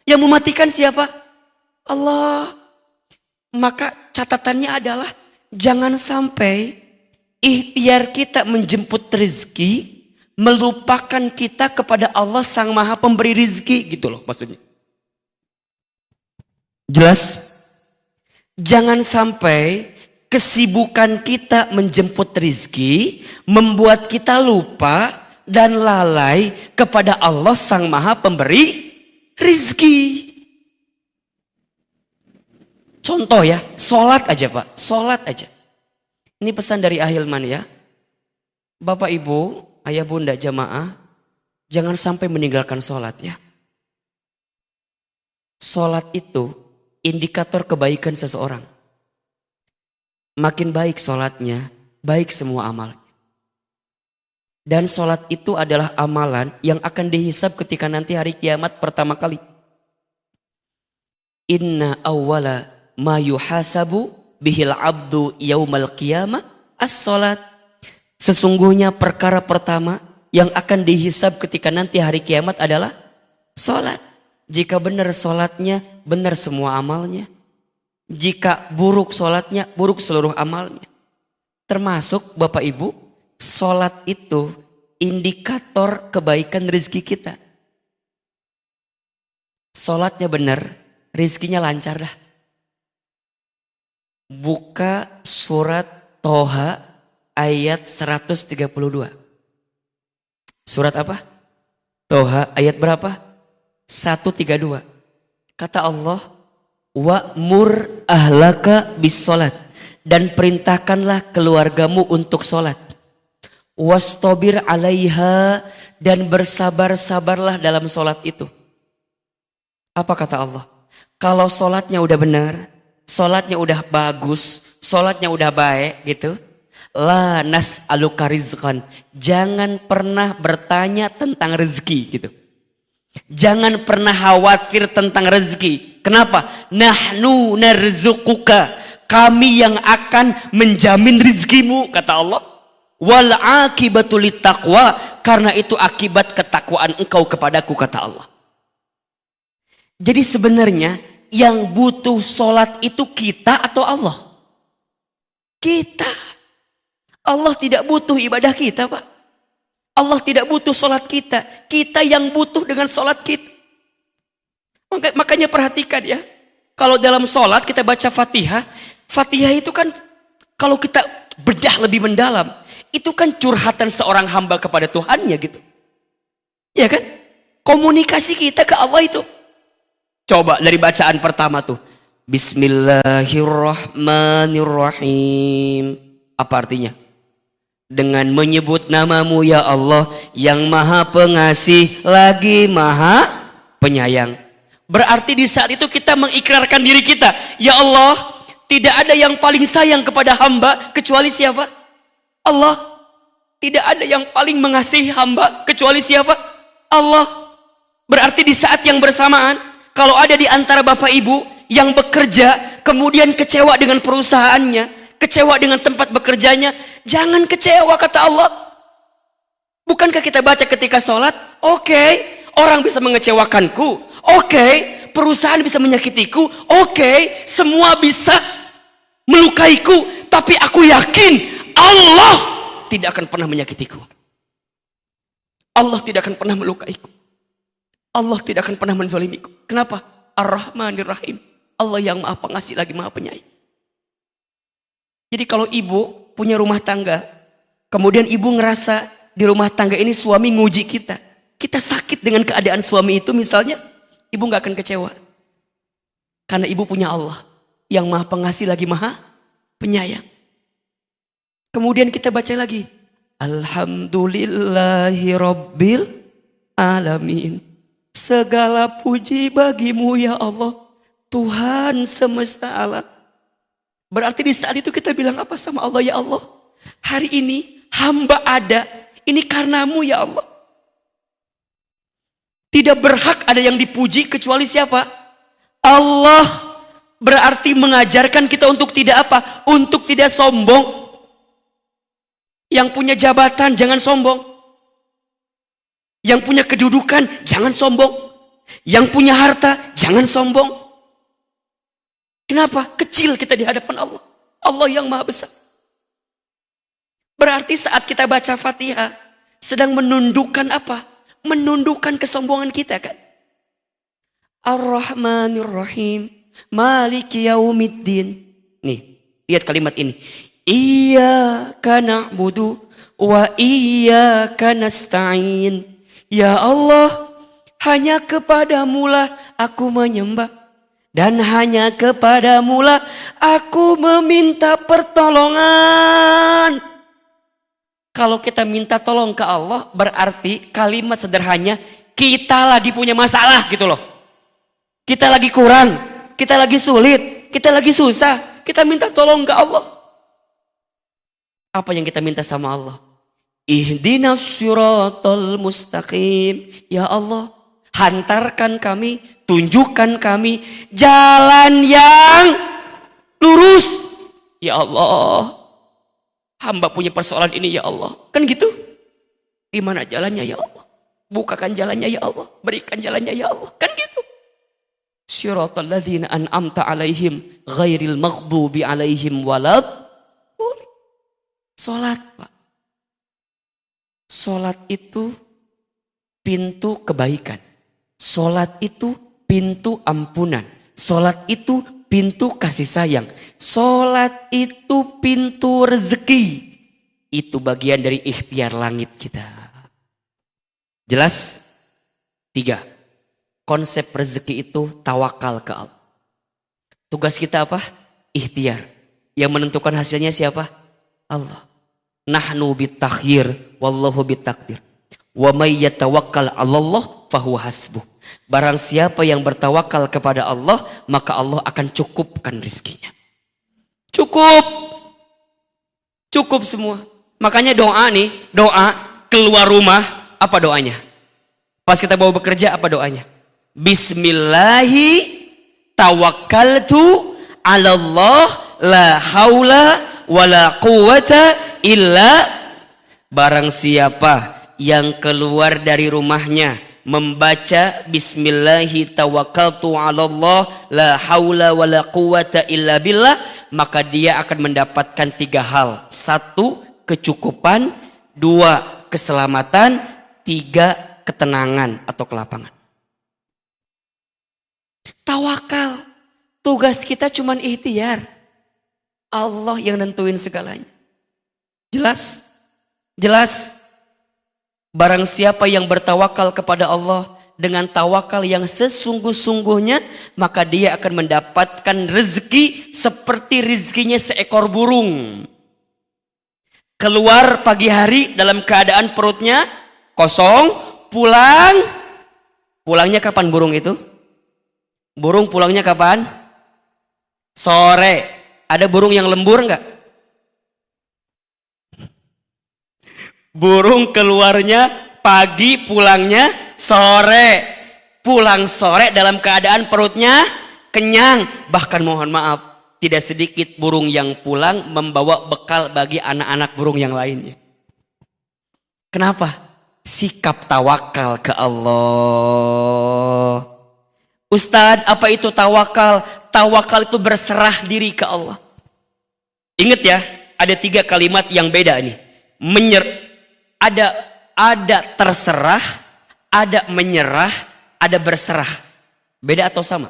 Yang mematikan siapa? Allah. Maka catatannya adalah jangan sampai ikhtiar kita menjemput rezeki melupakan kita kepada Allah Sang Maha Pemberi rezeki, gitu loh maksudnya. Jelas? Jangan sampai kesibukan kita menjemput rezeki membuat kita lupa dan lalai kepada Allah Sang Maha Pemberi rezeki. Contoh ya, sholat aja Pak, sholat aja. Ini pesan dari Ahilman ya. Bapak Ibu, ayah bunda jamaah, jangan sampai meninggalkan sholat ya. Sholat itu indikator kebaikan seseorang. Makin baik sholatnya, baik semua amalnya. Dan sholat itu adalah amalan yang akan dihisab ketika nanti hari kiamat pertama kali. Inna awwala ma yuhasabu bihil abdu yaumal qiyamah as-sholat. Sesungguhnya perkara pertama yang akan dihisab ketika nanti hari kiamat adalah sholat. Jika benar sholatnya, benar semua amalnya. Jika buruk sholatnya, buruk seluruh amalnya. Termasuk Bapak Ibu, sholat itu indikator kebaikan rezeki kita. Sholatnya benar, rezekinya lancar dah. Buka surat Toha ayat 132. Surat apa? Toha ayat berapa? 132. Kata Allah, wa'mur ahlaka bis sholat. Dan perintahkanlah keluargamu untuk sholat. Wastobir alaiha. Dan bersabar-sabarlah dalam sholat itu. Apa kata Allah? Kalau sholatnya udah benar, sholatnya udah bagus, sholatnya udah baik gitu. La nas'aluka rizqan. Jangan pernah bertanya tentang rezeki gitu. Jangan pernah khawatir tentang rezeki. Kenapa? Nahnu narzuquka. Kami yang akan menjamin rezekimu, kata Allah. Wal akibatu littaqwa. Karena itu akibat ketakwaan engkau kepadaku, kata Allah. Jadi sebenarnya yang butuh sholat itu kita atau Allah? Kita. Allah tidak butuh ibadah kita, Pak. Allah tidak butuh sholat kita. Kita yang butuh dengan sholat kita. Makanya perhatikan ya. Kalau dalam sholat kita baca Fatihah. Fatihah itu kan kalau kita bedah lebih mendalam. Itu kan curhatan seorang hamba kepada Tuhannya gitu. Ya kan? Komunikasi kita ke Allah itu. Coba dari bacaan pertama tuh. Bismillahirrahmanirrahim. Apa artinya? Dengan menyebut namamu ya Allah yang maha pengasih lagi maha penyayang. Berarti di saat itu kita mengikrarkan diri kita. Ya Allah, tidak ada yang paling sayang kepada hamba kecuali siapa? Allah. Tidak ada yang paling mengasihi hamba kecuali siapa? Allah. Berarti di saat yang bersamaan, kalau ada di antara bapak ibu yang bekerja kemudian kecewa dengan perusahaannya, kecewa dengan tempat bekerjanya, jangan kecewa, kata Allah. Bukankah kita baca ketika sholat? Oke, orang bisa mengecewakanku. Oke, perusahaan bisa menyakitiku. Oke, semua bisa melukaiku. Tapi aku yakin Allah tidak akan pernah menyakitiku. Allah tidak akan pernah melukaiku. Allah tidak akan pernah menzalimiku. Kenapa? Ar-Rahmanir Rahim. Allah yang maha pengasih lagi maha penyayang. Jadi kalau ibu punya rumah tangga, kemudian ibu ngerasa di rumah tangga ini suami nguji kita. Kita sakit dengan keadaan suami itu misalnya, ibu gak akan kecewa. Karena ibu punya Allah yang maha pengasih lagi maha penyayang. Kemudian kita baca lagi. Alhamdulillahi Rabbil Alamin. Segala puji bagimu ya Allah, Tuhan semesta alam. Berarti di saat itu kita bilang apa sama Allah? Ya Allah, hari ini hamba ada, ini karenamu ya Allah. Tidak berhak ada yang dipuji kecuali siapa? Allah. Berarti mengajarkan kita untuk tidak apa? Untuk tidak sombong. Yang punya jabatan jangan sombong. Yang punya kedudukan jangan sombong. Yang punya harta jangan sombong. Kenapa? Kecil kita di hadapan Allah. Allah yang maha besar. Berarti saat kita baca Fatihah sedang menundukkan apa? Menundukkan kesombongan kita kan? Ar-Rahmanir Rahim, Maliki Yaumiddin. Nih, lihat kalimat ini. Iyyaka na'budu wa iyyaka nasta'in. Ya Allah, hanya kepadamu-lah aku menyembah dan hanya kepadamu-lah aku meminta pertolongan. Kalau kita minta tolong ke Allah, berarti kalimat sederhananya kita lagi punya masalah gitu loh. Kita lagi kurang, kita lagi sulit, kita lagi susah, kita minta tolong ke Allah. Apa yang kita minta sama Allah? Ihdinas siratal mustaqim. Ya Allah, hantarkan kami, tunjukkan kami jalan yang lurus. Ya Allah, hamba punya persoalan ini ya Allah. Kan gitu? Gimana jalannya ya Allah? Bukakan jalannya ya Allah. Berikan jalannya ya Allah. Kan gitu? Siratal ladzina an'amta alaihim ghairil maghdubi alaihim walad. Salat, Pak. Salat itu pintu kebaikan. Salat itu pintu ampunan. Salat itu pintu kasih sayang. Salat itu pintu rezeki. Itu bagian dari ikhtiar langit kita. Jelas? 3. Konsep rezeki itu tawakal ke Allah. Tugas kita apa? Ikhtiar. Yang menentukan hasilnya siapa? Allah. Nahnu bitakhir wallahu bitakdir. Wa may yatawakkal 'alallah fahuwa hasbuh. Barang siapa yang bertawakal kepada Allah, maka Allah akan cukupkan rizkinya. Cukup. Cukup semua. Makanya doa nih, doa keluar rumah, apa doanya? Pas kita mau bekerja, apa doanya? Bismillahi tawakkaltu 'alallah la haula wala quwata illa. Barang siapa yang keluar dari rumahnya membaca Bismillahi tawakkaltu 'alallah la haula wala quwata illa billah, maka dia akan mendapatkan 3 hal. 1, kecukupan. 2, keselamatan. 3, ketenangan atau kelapangan. Tawakal. Tugas kita cuman ikhtiar. Allah yang nentuin segalanya. Jelas? Jelas? Barang siapa yang bertawakal kepada Allah dengan tawakal yang sesungguh-sungguhnya, maka dia akan mendapatkan rezeki seperti rezekinya seekor burung. Keluar pagi hari dalam keadaan perutnya kosong, pulangnya kapan burung itu? Burung pulangnya kapan? Sore. Ada burung yang lembur enggak? Burung keluarnya pagi, pulangnya sore. Pulang sore dalam keadaan perutnya kenyang. Bahkan mohon maaf, tidak sedikit burung yang pulang membawa bekal bagi anak-anak burung yang lainnya. Kenapa? Sikap tawakal ke Allah. Ustadz, apa itu tawakal? Tawakal itu berserah diri ke Allah. Ingat ya, ada 3 kalimat yang beda nih. Ada terserah, ada menyerah, ada berserah. Beda atau sama?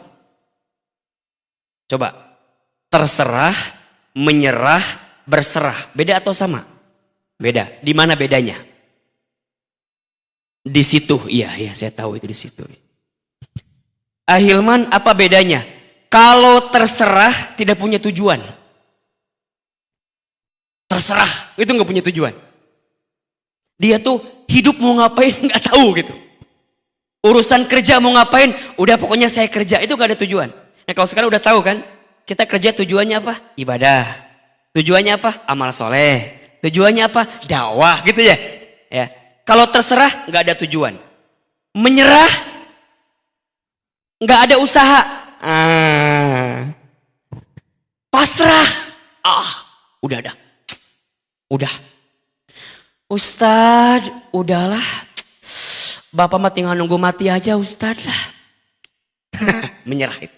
Coba. Terserah, menyerah, berserah. Beda atau sama? Beda. Di mana bedanya? Di situ. Iya, saya tahu itu di situ. Ahilman, apa bedanya? Kalau terserah tidak punya tujuan. Terserah itu nggak punya tujuan. Dia tuh hidup mau ngapain nggak tahu gitu. Urusan kerja mau ngapain, udah pokoknya saya kerja, itu nggak ada tujuan. Nah kalau sekarang udah tahu kan, kita kerja tujuannya apa? Ibadah. Tujuannya apa? Amal soleh. Tujuannya apa? Dakwah gitu ya. Ya. Kalau terserah nggak ada tujuan. Menyerah nggak ada usaha. Pasrah. Udah dah. Udah. Ustadz, udahlah. Bapak mah tinggal nunggu mati aja Ustadz lah. Menyerah itu.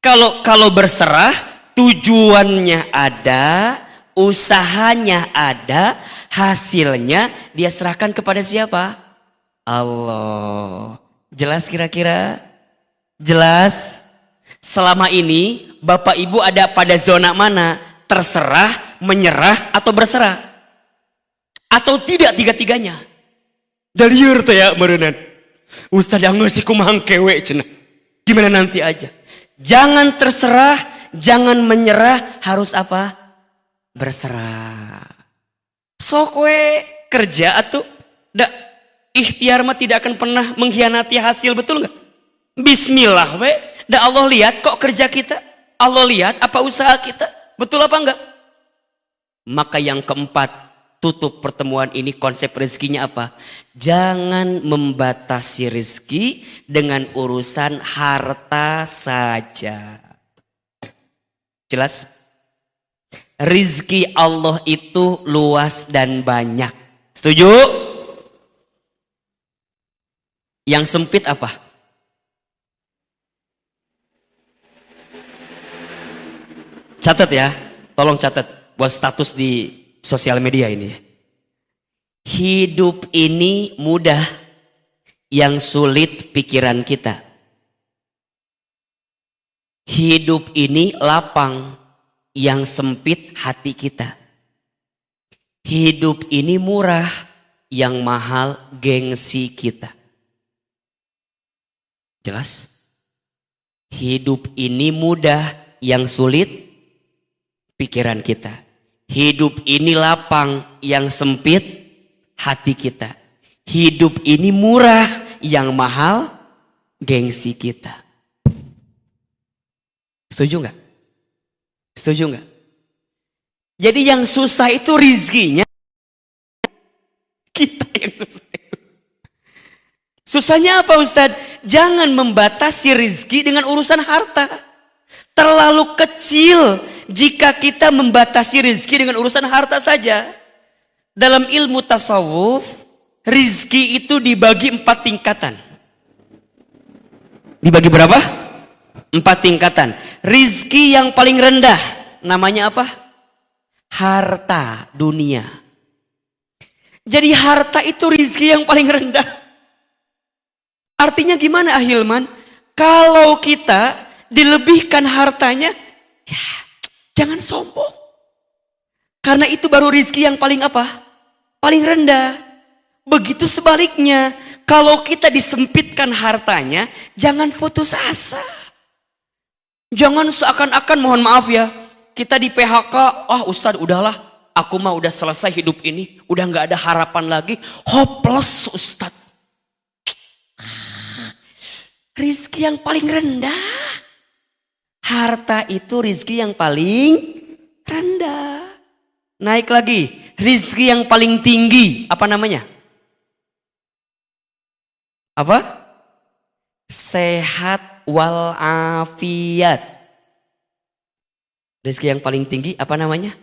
Kalau berserah, tujuannya ada, usahanya ada, hasilnya dia serahkan kepada siapa? Allah. Jelas kira-kira? Jelas? Selama ini Bapak Ibu ada pada zona mana? Terserah, menyerah, atau berserah? Atau tidak tiga-tiganya? Daliur teh ya merenan. Ustaz yang ngasih kumahang kewe cenah. Gimana nanti aja. Jangan terserah, jangan menyerah, harus apa? Berserah. Sok we kerja atuh. Da ikhtiar mah tidak akan pernah mengkhianati hasil, betul nggak? Bismillah we. Da Allah lihat kok kerja kita. Allah lihat apa usaha kita. Betul apa enggak? Maka yang keempat, tutup pertemuan ini konsep rezekinya apa? Jangan membatasi rezeki dengan urusan harta saja. Jelas? Rizki Allah itu luas dan banyak. Setuju? Yang sempit apa? Catat ya, tolong catat buat status di sosial media ini. Hidup ini mudah, yang sulit pikiran kita. Hidup ini lapang, yang sempit hati kita. Hidup ini murah, yang mahal gengsi kita. Jelas? Hidup ini mudah, yang sulit pikiran kita. Hidup ini lapang, yang sempit hati kita. Hidup ini murah, yang mahal gengsi kita. Setuju nggak? Setuju nggak? Jadi yang susah itu rizkinya, kita yang susah. Susahnya apa Ustadz? Jangan membatasi rizki dengan urusan harta. Terlalu kecil jika kita membatasi rizki dengan urusan harta saja. Dalam ilmu tasawuf, rizki itu dibagi 4 tingkatan. Dibagi berapa? 4 tingkatan. Rizki yang paling rendah, namanya apa? Harta dunia. Jadi harta itu rizki yang paling rendah. Artinya gimana Ahilman? Kalau kita dilebihkan hartanya, ya jangan sombong. Karena itu baru rizki yang paling apa? Paling rendah. Begitu sebaliknya, kalau kita disempitkan hartanya, jangan putus asa. Jangan seakan-akan, mohon maaf ya, kita di PHK, Ustadz udahlah, aku mah udah selesai hidup ini, udah gak ada harapan lagi. Hopeless Ustadz. Rizki yang paling rendah. Harta itu rizki yang paling rendah. Naik lagi, rizki yang paling tinggi, apa namanya? Apa? Sehat walafiat. Rizki yang paling tinggi, apa namanya?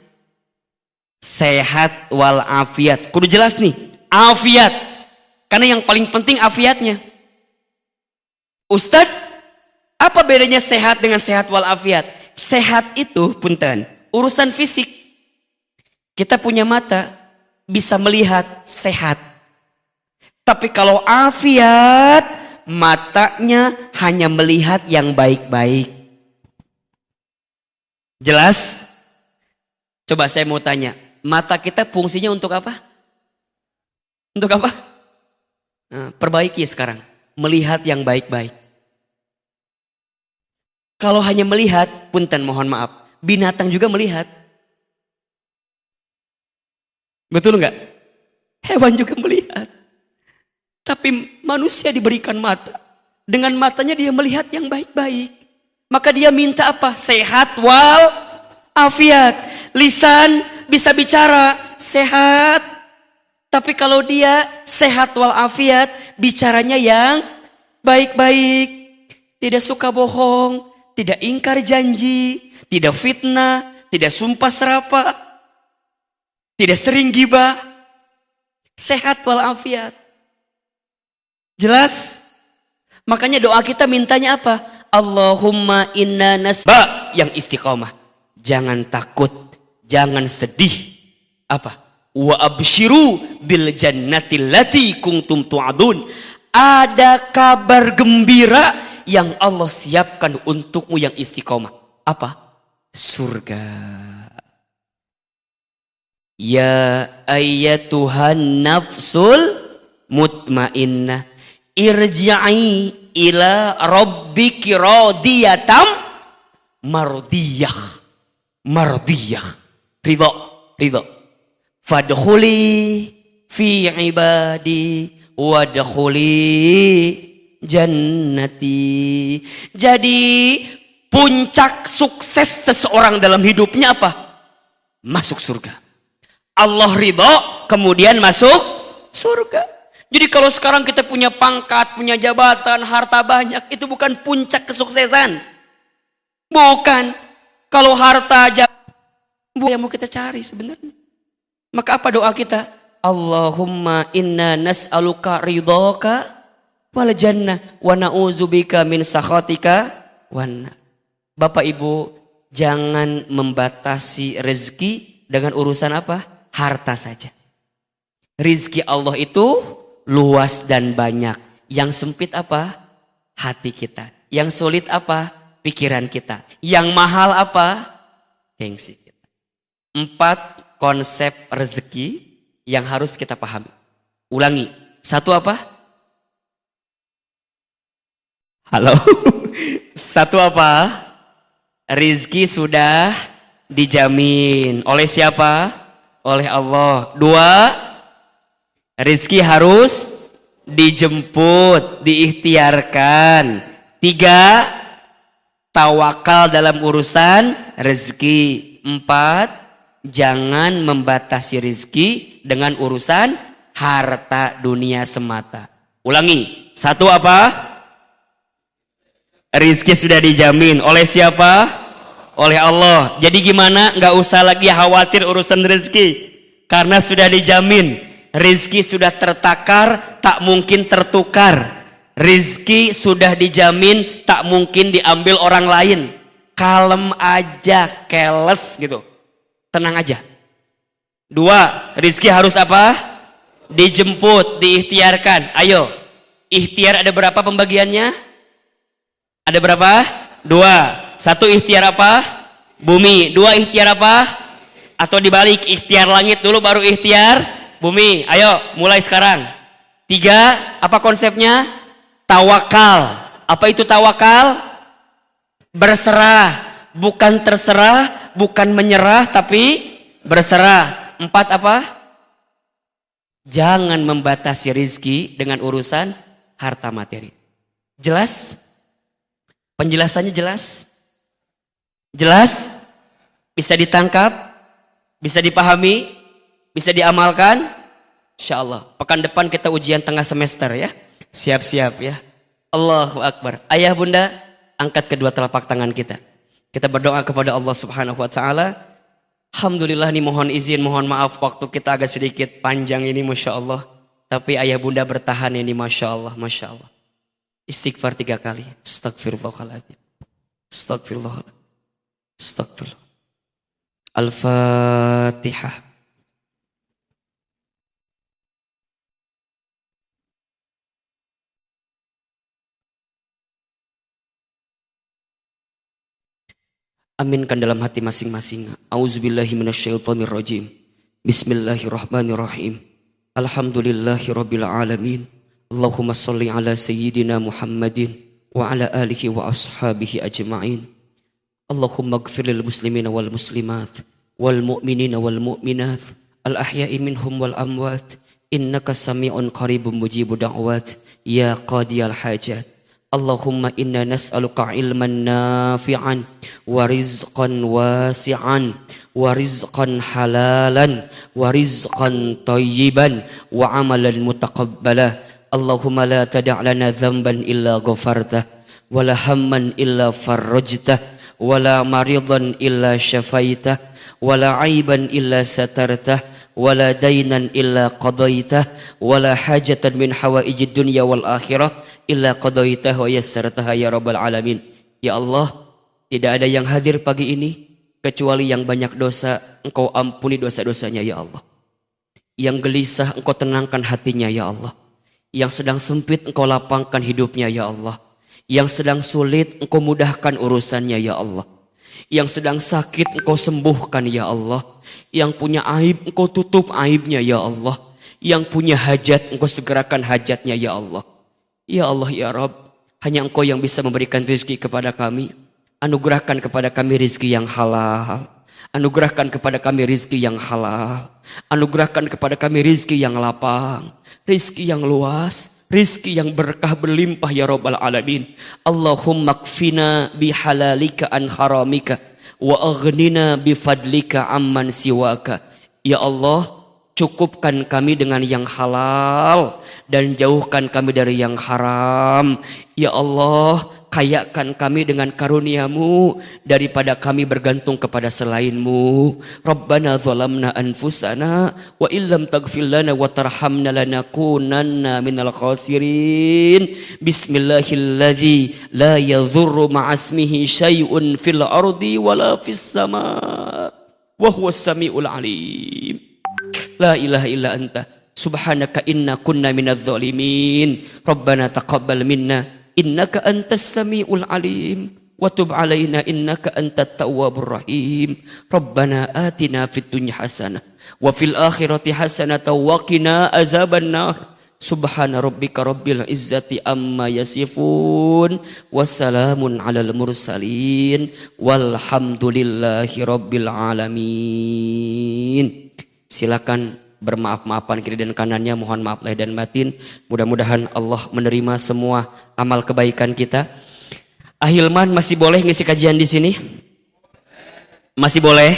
Sehat walafiat. Kudu jelas nih, afiat. Karena yang paling penting afiatnya. Ustadz, apa bedanya sehat dengan sehat walafiat? Sehat itu, punten, urusan fisik. Kita punya mata, bisa melihat, sehat. Tapi kalau afiat, matanya hanya melihat yang baik-baik. Jelas? Coba saya mau tanya, mata kita fungsinya untuk apa? Untuk apa? Nah, perbaiki sekarang, melihat yang baik-baik. Kalau hanya melihat, punten mohon maaf, binatang juga melihat. Betul nggak? Hewan juga melihat. Tapi manusia diberikan mata. Dengan matanya dia melihat yang baik-baik. Maka dia minta apa? Sehat wal afiat. Lisan bisa bicara, sehat. Tapi kalau dia sehat wal afiat, bicaranya yang baik-baik. Tidak suka bohong, tidak ingkar janji, tidak fitnah, tidak sumpah serapah, tidak sering gibah. Sehat wal afiat. Jelas? Makanya doa kita mintanya apa? Allahumma inna yang istiqomah. Jangan takut, jangan sedih. Apa? Wa abshiru bil jannatil lati kuntum tu'adun. Ada kabar gembira yang Allah siapkan untukmu yang istiqomah. Apa? Surga. Ya ayyatuhan nafsul mutmainnah irji'i ila rabbiki radiyatam mardiyah. Mardiyah. Ridha. Fadkhuli fi ibadi wadkhuli jannati. Jadi puncak sukses seseorang dalam hidupnya apa? Masuk surga. Allah ridho, kemudian masuk surga. Jadi kalau sekarang kita punya pangkat, punya jabatan, harta banyak, itu bukan puncak kesuksesan. Bukan. Kalau harta jabatan yang mau kita cari sebenarnya. Maka apa doa kita? Allahumma inna nas'aluka ridhoka wal jannah wa na'udzubika min sakhatika wan nar. Bapak Ibu, jangan membatasi rezeki dengan urusan apa? Harta saja. Rizki Allah itu luas dan banyak. Yang sempit apa? Hati kita. Yang sulit apa? Pikiran kita. Yang mahal apa? Gengsi kita. 4 konsep rezeki yang harus kita pahami. Ulangi. 1 apa? Halo. 1 apa? Rizki sudah dijamin. Oleh siapa? Oleh Allah. 2, rizki harus dijemput, diikhtiarkan. 3, tawakal dalam urusan rezeki. 4, jangan membatasi rizki dengan urusan harta dunia semata. Ulangi. 1 apa? Rizki sudah dijamin. Oleh siapa? Oleh Allah. Jadi gimana? Nggak usah lagi khawatir urusan rezeki. Karena sudah dijamin. Rizki sudah tertakar, tak mungkin tertukar. Rizki sudah dijamin, tak mungkin diambil orang lain. Kalem aja, keles gitu. Tenang aja. 2, rizki harus apa? Dijemput, diikhtiarkan. Ayo. Ikhtiar ada berapa pembagiannya? Ada berapa? 2. 1 ikhtiar apa? Bumi. 2 ikhtiar apa? Atau dibalik, ikhtiar langit dulu baru ikhtiar bumi. Ayo mulai sekarang. 3, apa konsepnya? Tawakal. Apa itu tawakal? Berserah. Bukan terserah, bukan menyerah, tapi berserah. 4 apa? Jangan membatasi rizki dengan urusan harta materi. Jelas? Penjelasannya jelas? Jelas? Bisa ditangkap? Bisa dipahami? Bisa diamalkan? Insya Allah. Pekan depan kita ujian tengah semester ya. Siap-siap ya. Allahu Akbar. Ayah bunda, angkat kedua telapak tangan kita. Kita berdoa kepada Allah Subhanahu wa Ta'ala. Alhamdulillah nih, mohon izin, mohon maaf waktu kita agak sedikit panjang ini, Masya Allah. Tapi ayah bunda bertahan ini, Masya Allah, Masya Allah. Istighfar 3 kali. Astagfirullahaladzim. Astagfirullahaladzim. Astagfirullah. Al-Fatihah. Aminkan dalam hati masing-masing. Auzubillahi minasyaitonirrajim. Bismillahirrahmanirrahim. Alhamdulillahirabbil alamin. Allahumma shalli ala sayyidina Muhammadin wa ala alihi wa ashabihi ajma'in. Allahumma ighfir lil muslimina wal muslimat wal mu'minina wal mu'minat al ahya'i minhum wal amwat innaka sami'un qaribun mujibud da'wat ya qadiyal hajat. Allahumma inna nas'aluka ilman nafi'an wa rizqan wasi'an wa rizqan halalan wa rizqan tayyiban wa amalan mutaqabbalah. Allahumma la tada' lana dhanban illa ghafartah wa la hamman illa farrajtah wala maridan illa syafaitah wala aiban illa satartah wala dainan illa qadaitah wala hajatan min hawaijid dunya wal akhirah illa qadaitah wa yassartaha ya rabbal alamin. Ya Allah, tidak ada yang hadir pagi ini kecuali yang banyak dosa, Engkau ampuni dosa-dosanya ya Allah. Yang gelisah Engkau tenangkan hatinya ya Allah. Yang sedang sempit Engkau lapangkan hidupnya ya Allah. Yang sedang sulit Engkau mudahkan urusannya ya Allah. Yang sedang sakit Engkau sembuhkan ya Allah. Yang punya aib Engkau tutup aibnya ya Allah. Yang punya hajat Engkau segerakan hajatnya ya Allah. Ya Allah ya Rabb, hanya Engkau yang bisa memberikan rezeki kepada kami. Anugerahkan kepada kami rezeki yang halal. Anugerahkan kepada kami rezeki yang halal. Anugerahkan kepada kami rezeki yang lapang, rezeki yang luas, rezeki yang berkah berlimpah ya Rabbal alamin. Allahumma kfina bihalalika an haramika wa aghnina bifadlika amman siwaka. Ya Allah, cukupkan kami dengan yang halal dan jauhkan kami dari yang haram. Ya Allah, kayakan kami dengan karuniamu daripada kami bergantung kepada selainmu. Rabbana zalamna anfusana wa illam taghfir lana wa tarhamna lanakunanna minal khasirin. Bismillahilladzi la yadhurru ma'asmihi syai'un fil ardi wala fis sama wa huwas samiul alim. La ilaha illa anta subhanaka inna kunna minadz zalimin. Rabbana taqabbal minna innaka antas samiul alim wa tub alaina innaka antat tawwabur rahim. Rabbana atina fid dunya hasanah wa fil akhirati hasanah wa qina azaban nar. Subhana rabbika rabbil izzati amma yasifun wassalamun alal mursalin walhamdulillahi rabbil alamin. Silakan bermaaf-maafan kiri dan kanannya, mohon maaf lahir dan batin. Mudah-mudahan Allah menerima semua amal kebaikan kita. Ahilman masih boleh ngisi kajian di sini? Masih boleh?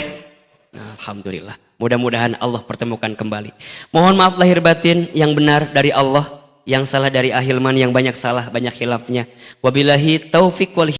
Nah, alhamdulillah. Mudah-mudahan Allah pertemukan kembali. Mohon maaf lahir batin, yang benar dari Allah, yang salah dari Ahilman, yang banyak salah, banyak khilafnya. Wabillahi taufiq wal